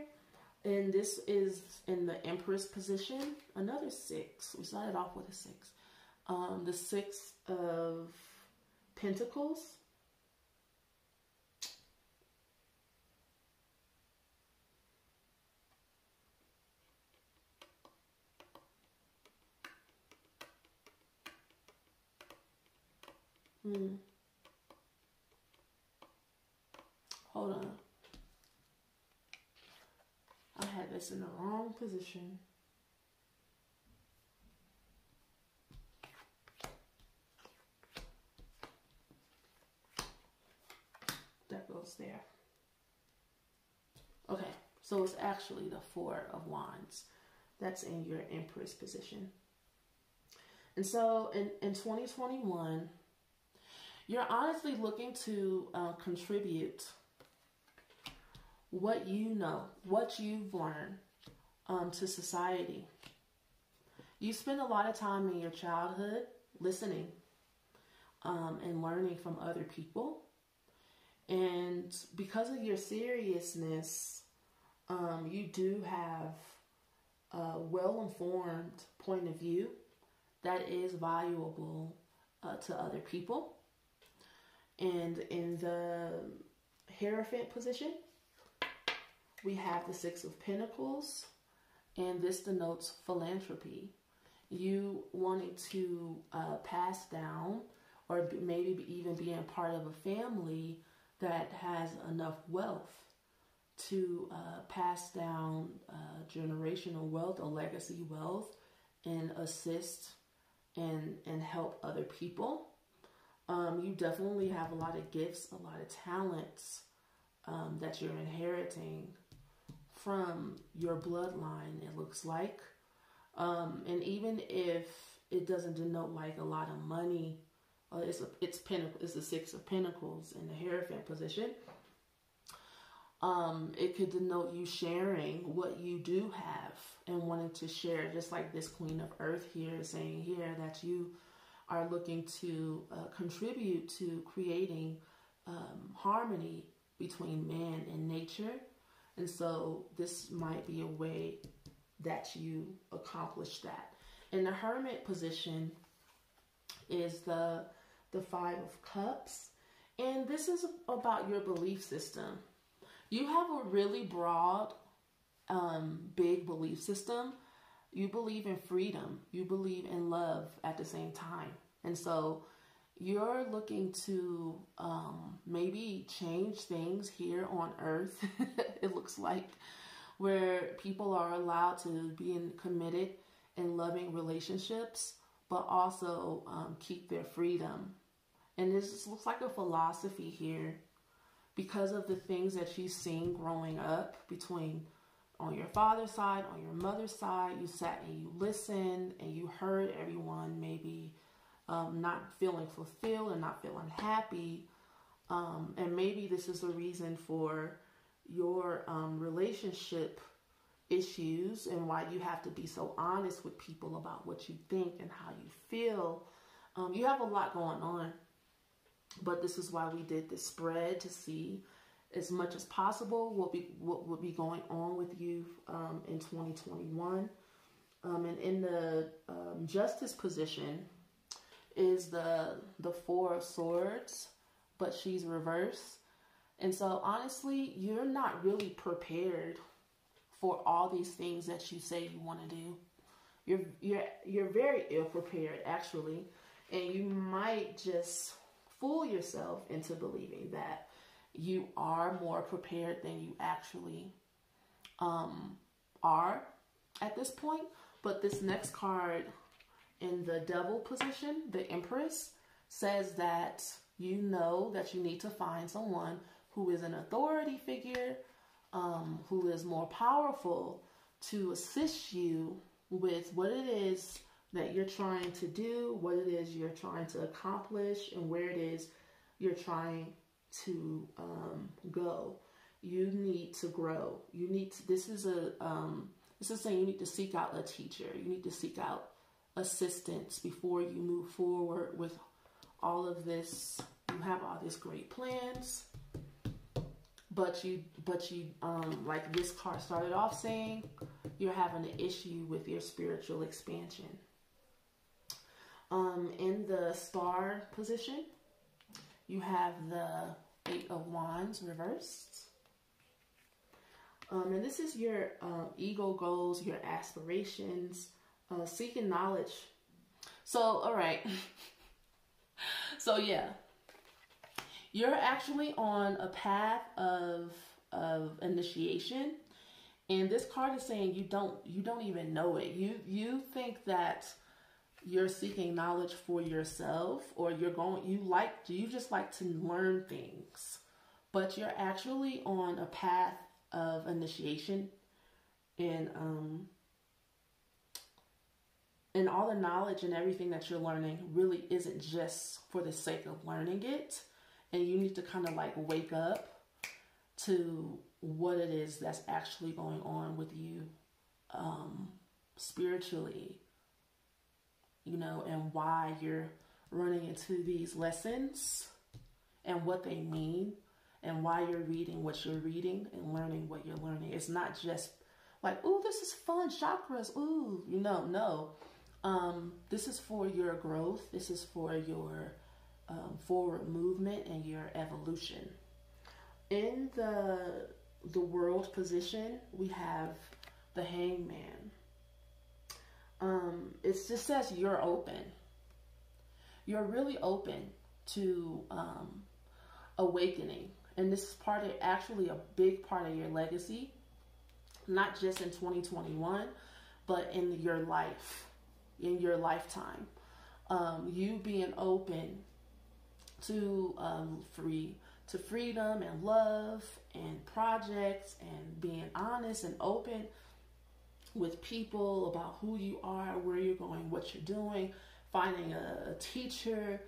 And this is in the Empress position. Another 6. We started off with a 6. The 6 of Pentacles. Hold on. I had this in the wrong position. That goes there. Okay, so it's actually the 4 of Wands. That's in your Empress position. And so in 2021, you're honestly looking to contribute what you know, what you've learned to society. You spend a lot of time in your childhood listening and learning from other people. And because of your seriousness, you do have a well-informed point of view that is valuable to other people. And in the Hierophant position, we have the 6 of Pentacles, and this denotes philanthropy. You wanting to pass down, or maybe even being part of a family that has enough wealth to pass down generational wealth or legacy wealth and assist and help other people. You definitely have a lot of gifts, a lot of talents that you're inheriting from your bloodline, it looks like. And even if it doesn't denote like a lot of money, it's the 6 of Pentacles in the Hierophant position. It could denote you sharing what you do have and wanting to share, just like this Queen of Earth here is saying here, that you are looking to contribute to creating harmony between man and nature. And so this might be a way that you accomplish that. In the Hermit position is the 5 of Cups. And this is about your belief system. You have a really broad, big belief system. You believe in freedom. You believe in love at the same time. And so you're looking to maybe change things here on Earth, it looks like, where people are allowed to be in committed and loving relationships, but also keep their freedom. And this looks like a philosophy here because of the things that you've seen growing up between on your father's side, on your mother's side. You sat and you listened and you heard everyone maybe not feeling fulfilled and not feeling happy. And maybe this is the reason for your relationship issues and why you have to be so honest with people about what you think and how you feel. You have a lot going on, but this is why we did this spread, to see as much as possible what would be going on with you in 2021. And in the Justice position is the 4 of Swords, but she's reversed. And so honestly, you're not really prepared for all these things that you say you want to do. You're very ill prepared, actually, and you might just fool yourself into believing that you are more prepared than you actually are at this point. But this next card in the Devil position, the Empress, says that you know that you need to find someone who is an authority figure, who is more powerful to assist you with what it is that you're trying to do, what it is you're trying to accomplish, and where it is you're trying to go. You need to grow. You need to, this is saying you need to seek out a teacher. You need to seek out assistance before you move forward with all of this. You have all these great plans, but you like this card started off saying, you're having an issue with your spiritual expansion. In the star position, you have the Eight of Wands reversed. And this is your ego goals, your aspirations, seeking knowledge. So, all right. So, yeah. You're actually on a path of initiation. And this card is saying you don't even know it. You think that you're seeking knowledge for yourself, or you just like to learn things, but you're actually on a path of initiation, and all the knowledge and everything that you're learning really isn't just for the sake of learning it, and you need to kind of like wake up to what it is that's actually going on with you spiritually, you know, and why you're running into these lessons and what they mean, and why you're reading what you're reading and learning what you're learning. It's not just like, ooh, this is fun, chakras, ooh, you know, no. This is for your growth. This is for your forward movement and your evolution. In the world position, we have the Hangman. It just says you're open. You're really open to awakening. And this is actually a big part of your legacy, not just in 2021, but in your life, in your lifetime. You being open to freedom and love and projects, and being honest and open with people about who you are, where you're going, what you're doing, finding a teacher,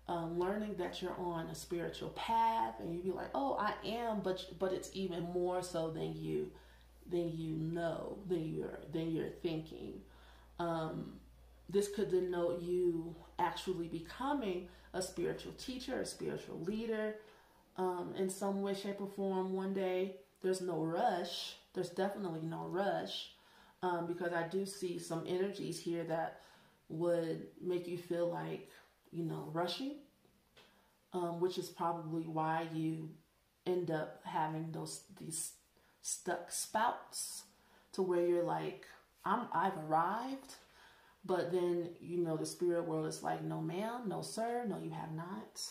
learning that you're on a spiritual path, and you be like, oh, I am, but it's even more so than you're thinking. This could denote you actually becoming a spiritual teacher, a spiritual leader, in some way, shape, or form one day. There's no rush. There's definitely no rush. Because I do see some energies here that would make you feel like, you know, rushing, which is probably why you end up having these stuck spouts, to where you're like, I've arrived, but then, you know, the spirit world is like, no ma'am, no sir, no you have not.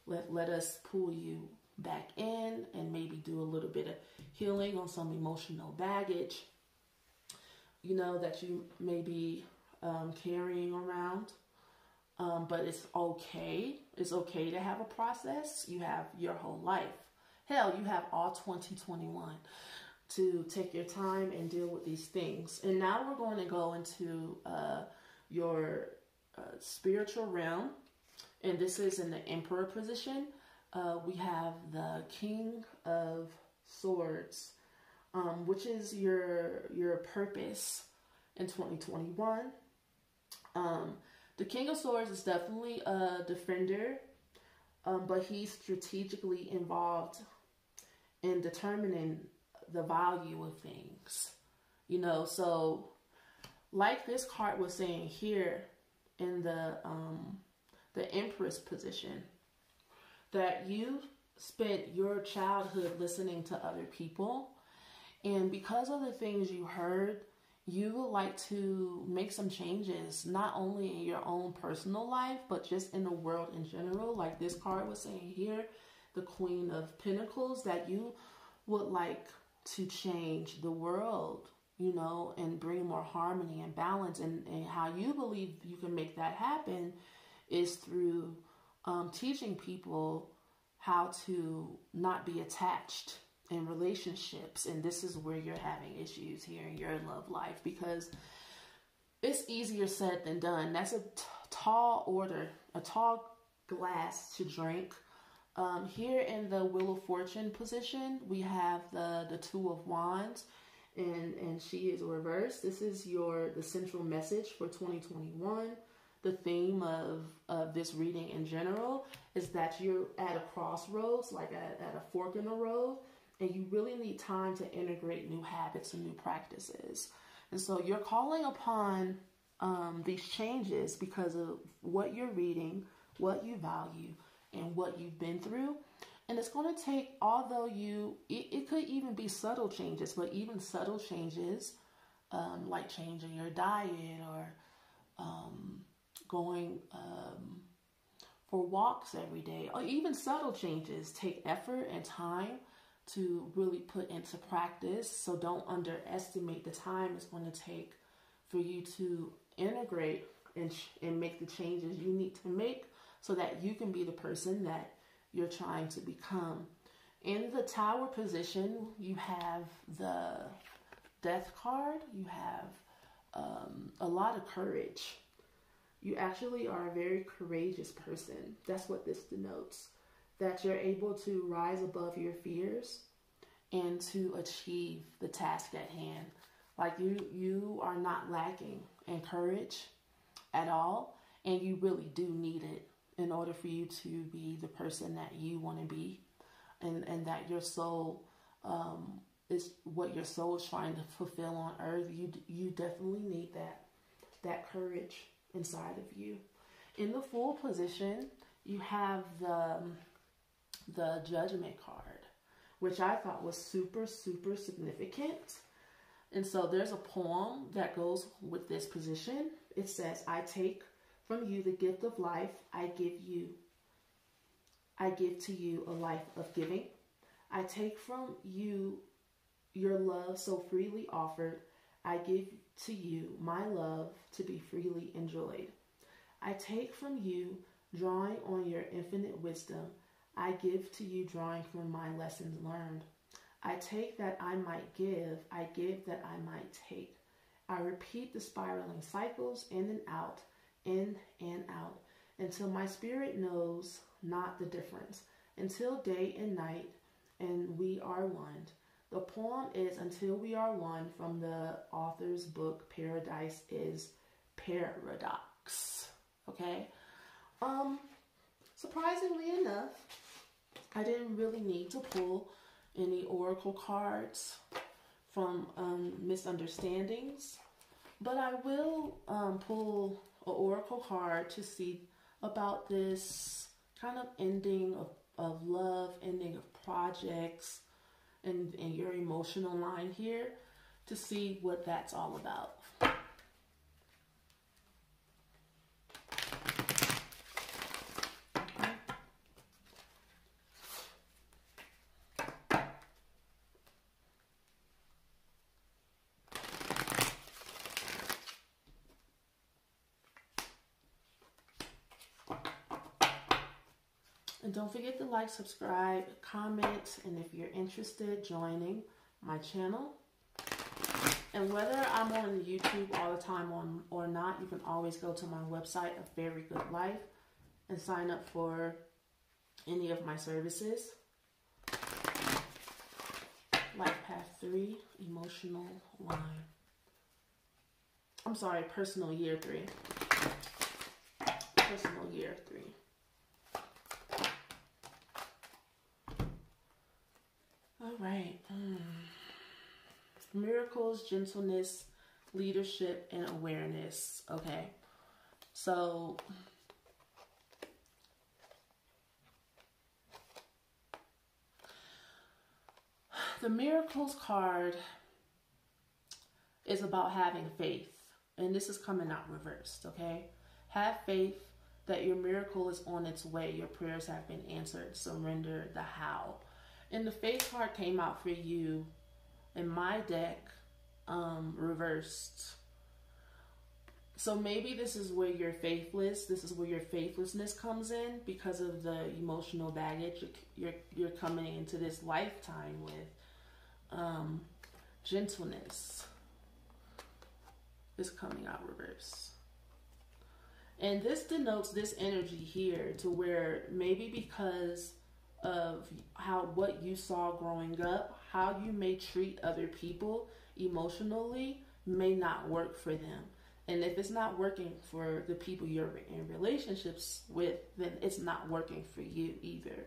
Let us pull you back in and maybe do a little bit of healing on some emotional baggage, you know, that you may be carrying around. But it's okay. It's okay to have a process. You have your whole life. Hell, you have all 2021 to take your time and deal with these things. And now we're going to go into your spiritual realm. And this is in the Emperor position. We have the King of Swords, which is your purpose in 2021. The King of Swords is definitely a defender, but he's strategically involved in determining the value of things. You know, so like this card was saying here in the Empress position, that you spent your childhood listening to other people, and because of the things you heard, you would like to make some changes, not only in your own personal life, but just in the world in general. Like this card was saying here, the Queen of Pentacles, that you would like to change the world, you know, and bring more harmony and balance. And how you believe you can make that happen is through teaching people how to not be attached in relationships. And this is where you're having issues here in your love life, because it's easier said than done. That's a tall order, a tall glass to drink. Here in the Wheel of Fortune position, we have the Two of Wands, and she is reversed. This is the central message for 2021. The theme of this reading in general is that you're at a crossroads, like at a fork in the road, and you really need time to integrate new habits and new practices. And so you're calling upon these changes because of what you're reading, what you value, and what you've been through. And it's going to take, although it could even be subtle changes, but even subtle changes, like changing your diet or going for walks every day, or even subtle changes take effort and time to really put into practice. So don't underestimate the time it's going to take for you to integrate and make the changes you need to make so that you can be the person that you're trying to become. In the Tower position, you have the Death card. You have a lot of courage. You actually are a very courageous person. That's what this denotes. That you're able to rise above your fears and to achieve the task at hand. Like you are not lacking in courage at all, and you really do need it in order for you to be the person that you want to be, and that your soul is what your soul is trying to fulfill on earth. You definitely need that courage inside of you. In the Fool position, you have the Judgment card, which I thought was super, super significant. And so there's a poem that goes with this position. It says, I take from you the gift of life. I give to you a life of giving. I take from you your love so freely offered. I give to you my love to be freely enjoyed. I take from you drawing on your infinite wisdom. I give to you drawing from my lessons learned. I take that I might give. I give that I might take. I repeat the spiraling cycles in and out, until my spirit knows not the difference, until day and night, and we are one. The poem is Until We Are One from the author's book, Paradise is Paradox. Okay? Surprisingly enough, I didn't really need to pull any oracle cards from misunderstandings, but I will pull an oracle card to see about this kind of ending of love, ending of projects, and your emotional line here, to see what that's all about. And don't forget to like, subscribe, comment, and if you're interested, joining my channel. And whether I'm on YouTube all the time or not, you can always go to my website, A Very Good Life, and sign up for any of my services. Life Path 3, Emotional Line. I'm sorry, Personal Year 3. Personal Year 3. All right. Miracles, gentleness, leadership, and awareness. Okay. So the Miracles card is about having faith. And this is coming out reversed, okay? Have faith that your miracle is on its way. Your prayers have been answered. Surrender the how. And the faith card came out for you in my deck, reversed. So maybe this is where you're faithless. This is where your faithlessness comes in because of the emotional baggage you're coming into this lifetime with. Gentleness is coming out reverse. And this denotes this energy here to where maybe because of what you saw growing up, how you may treat other people emotionally may not work for them. And if it's not working for the people you're in relationships with, then it's not working for you either.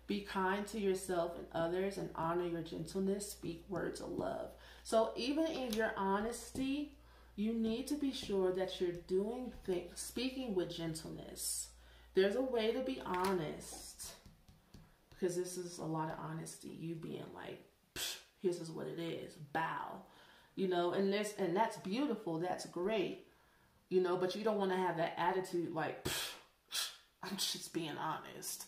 Be kind to yourself and others and honor your gentleness. Speak words of love. So even in your honesty, you need to be sure that you're doing things, speaking with gentleness. There's a way to be honest, because this is a lot of honesty. You being like, this is what it is. Bow, and that's beautiful. That's great, but you don't want to have that attitude like, I'm just being honest,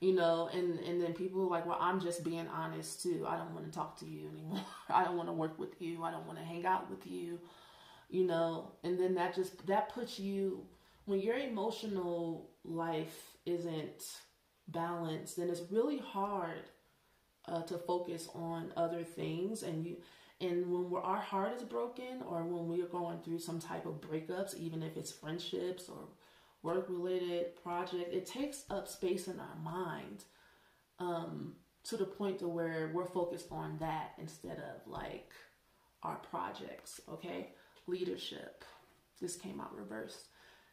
and then people are like, well, I'm just being honest too. I don't want to talk to you anymore. I don't want to work with you. I don't want to hang out with you, and then that puts you, when your emotional life isn't balanced, then it's really hard to focus on other things. And when our heart is broken, or when we are going through some type of breakups, even if it's friendships or work-related project, it takes up space in our mind, to the point to where we're focused on that instead of like our projects. Okay, leadership. This came out reversed.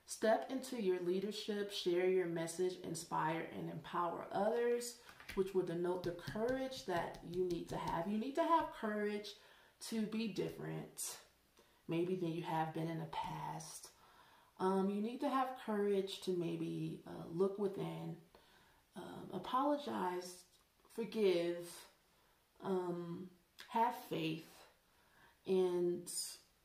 Step into your leadership, share your message, inspire and empower others, which would denote the courage that you need to have. You need to have courage to be different, maybe than you have been in the past. You need to have courage to maybe look within, apologize, forgive, have faith, and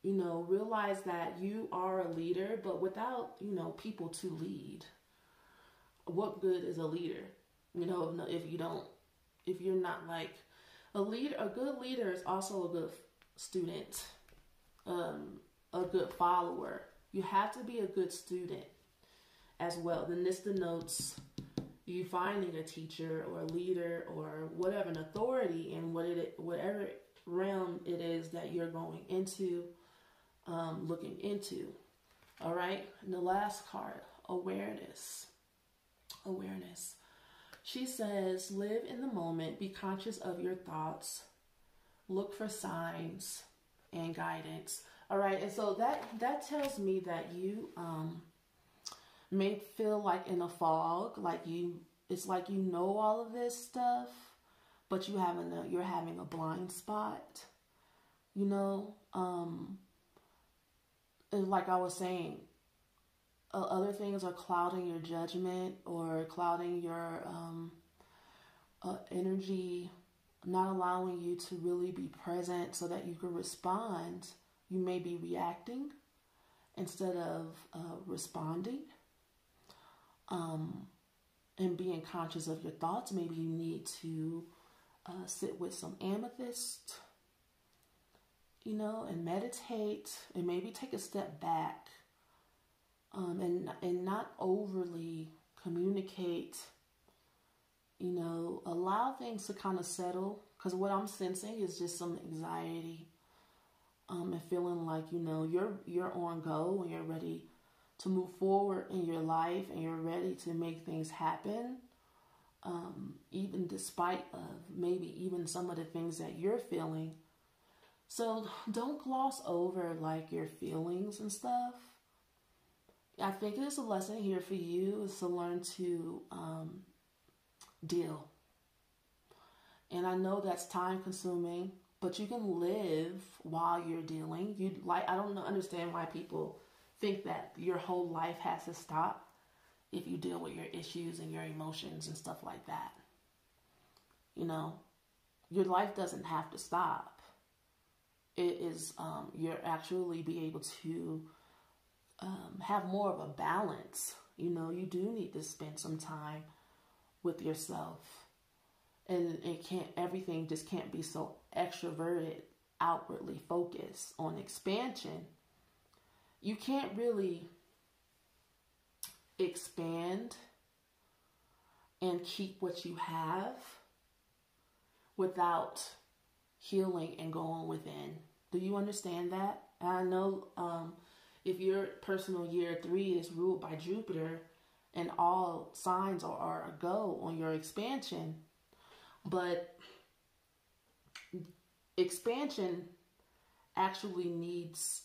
realize that you are a leader, but without, people to lead. What good is a leader? If you're not like a leader. A good leader is also a good student, a good follower. You have to be a good student as well. Then this denotes you finding a teacher or a leader or whatever, an authority in whatever realm it is that you're going into, looking into. All right. And the last card, awareness. Awareness. She says, live in the moment, be conscious of your thoughts, look for signs and guidance. All right. And so that tells me that you may feel like in a fog, it's like all of this stuff, but you're having a blind spot, and like I was saying, other things are clouding your judgment or clouding your energy, not allowing you to really be present so that you can respond. You may be reacting instead of responding, and being conscious of your thoughts. Maybe you need to sit with some amethyst, and meditate, and maybe take a step back, and not overly communicate. Allow things to kind of settle, because what I'm sensing is just some anxiety, and feeling like you're on go and you're ready to move forward in your life and you're ready to make things happen, even despite of maybe even some of the things that you're feeling. So don't gloss over like your feelings and stuff. I think there's a lesson here for you, is to learn to deal. And I know that's time consuming, but you can live while you're dealing. I don't understand why people think that your whole life has to stop if you deal with your issues and your emotions and stuff like that. Your life doesn't have to stop. It is, you're actually be able to have more of a balance. You do need to spend some time with yourself, and everything just can't be so extroverted, outwardly focused on expansion. You can't really expand and keep what you have without healing and going within. Do you understand that? I know if your personal year 3 is ruled by Jupiter and all signs are a go on your expansion, but expansion actually needs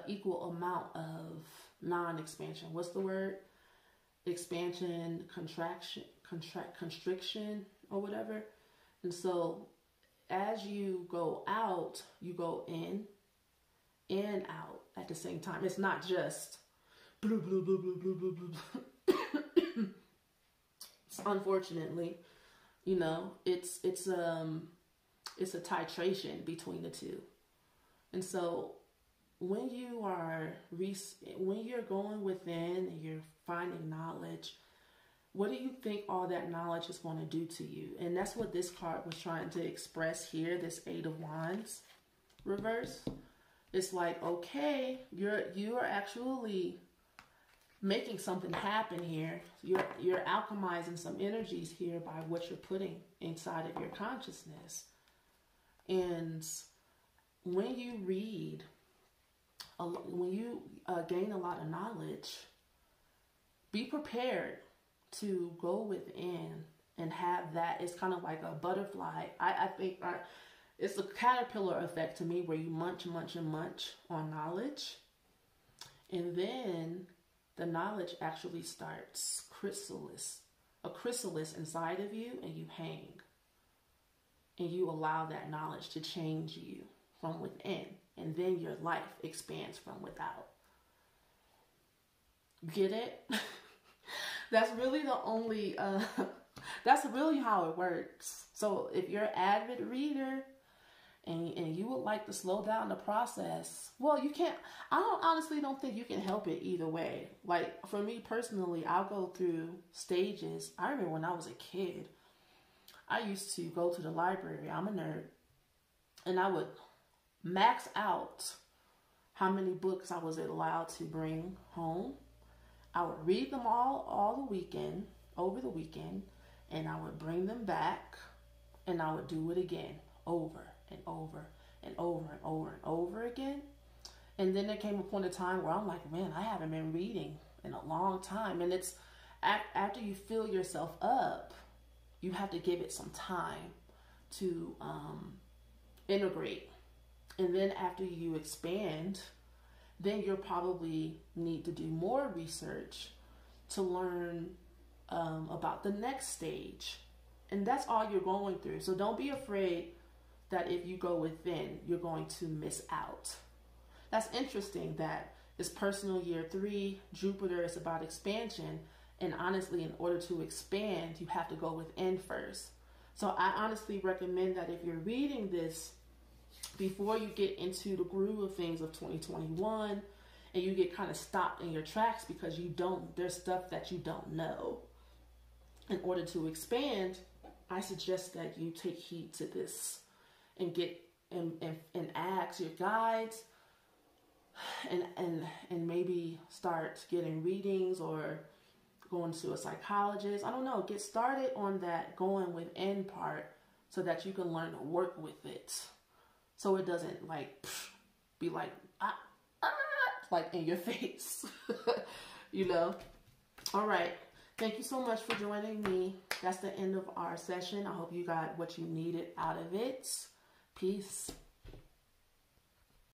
equal amount of non-expansion. What's the word? Expansion, contraction. constriction or whatever. And so as you go out, you go in and out at the same time. It's not just blue, blue, blue, blue, blue, blue, blue. Unfortunately, you know, it's a titration between the two. And so when you're going within and you're finding knowledge, what do you think all that knowledge is going to do to you? And that's what this card was trying to express here, this Eight of Wands reverse. It's like, okay, you are actually making something happen here. You're alchemizing some energies here by what you're putting inside of your consciousness. And when you read, when you gain a lot of knowledge, be prepared to go within and have that. It's kind of like a butterfly. I think it's a caterpillar effect to me, where you munch, munch, and munch on knowledge. And then the knowledge actually starts a chrysalis inside of you, and you hang. And you allow that knowledge to change you from within. And then your life expands from without. Get it? That's really the only, that's really how it works. So if you're an avid reader and you would like to slow down the process, well, you can't, honestly don't think you can help it either way. Like for me personally, I'll go through stages. I remember when I was a kid, I used to go to the library. I'm a nerd. And I would max out how many books I was allowed to bring home. I would read them all the weekend, over the weekend, and I would bring them back, and I would do it again, over and over and over and over and over again. And then there came a point of time where I'm like, man, I haven't been reading in a long time. And it's after you fill yourself up, you have to give it some time to integrate. And then after you expand, then you'll probably need to do more research to learn about the next stage. And that's all you're going through. So don't be afraid that if you go within, you're going to miss out. That's interesting that it's personal year 3, Jupiter is about expansion. And honestly, in order to expand, you have to go within first. So I honestly recommend that if you're reading this, before you get into the groove of things of 2021 and you get kind of stopped in your tracks because there's stuff that you don't know. In order to expand, I suggest that you take heed to this and get and ask your guides and maybe start getting readings or going to a psychologist. I don't know. Get started on that going within part so that you can learn to work with it. So it doesn't be like in your face, you know? All right. Thank you so much for joining me. That's the end of our session. I hope you got what you needed out of it. Peace.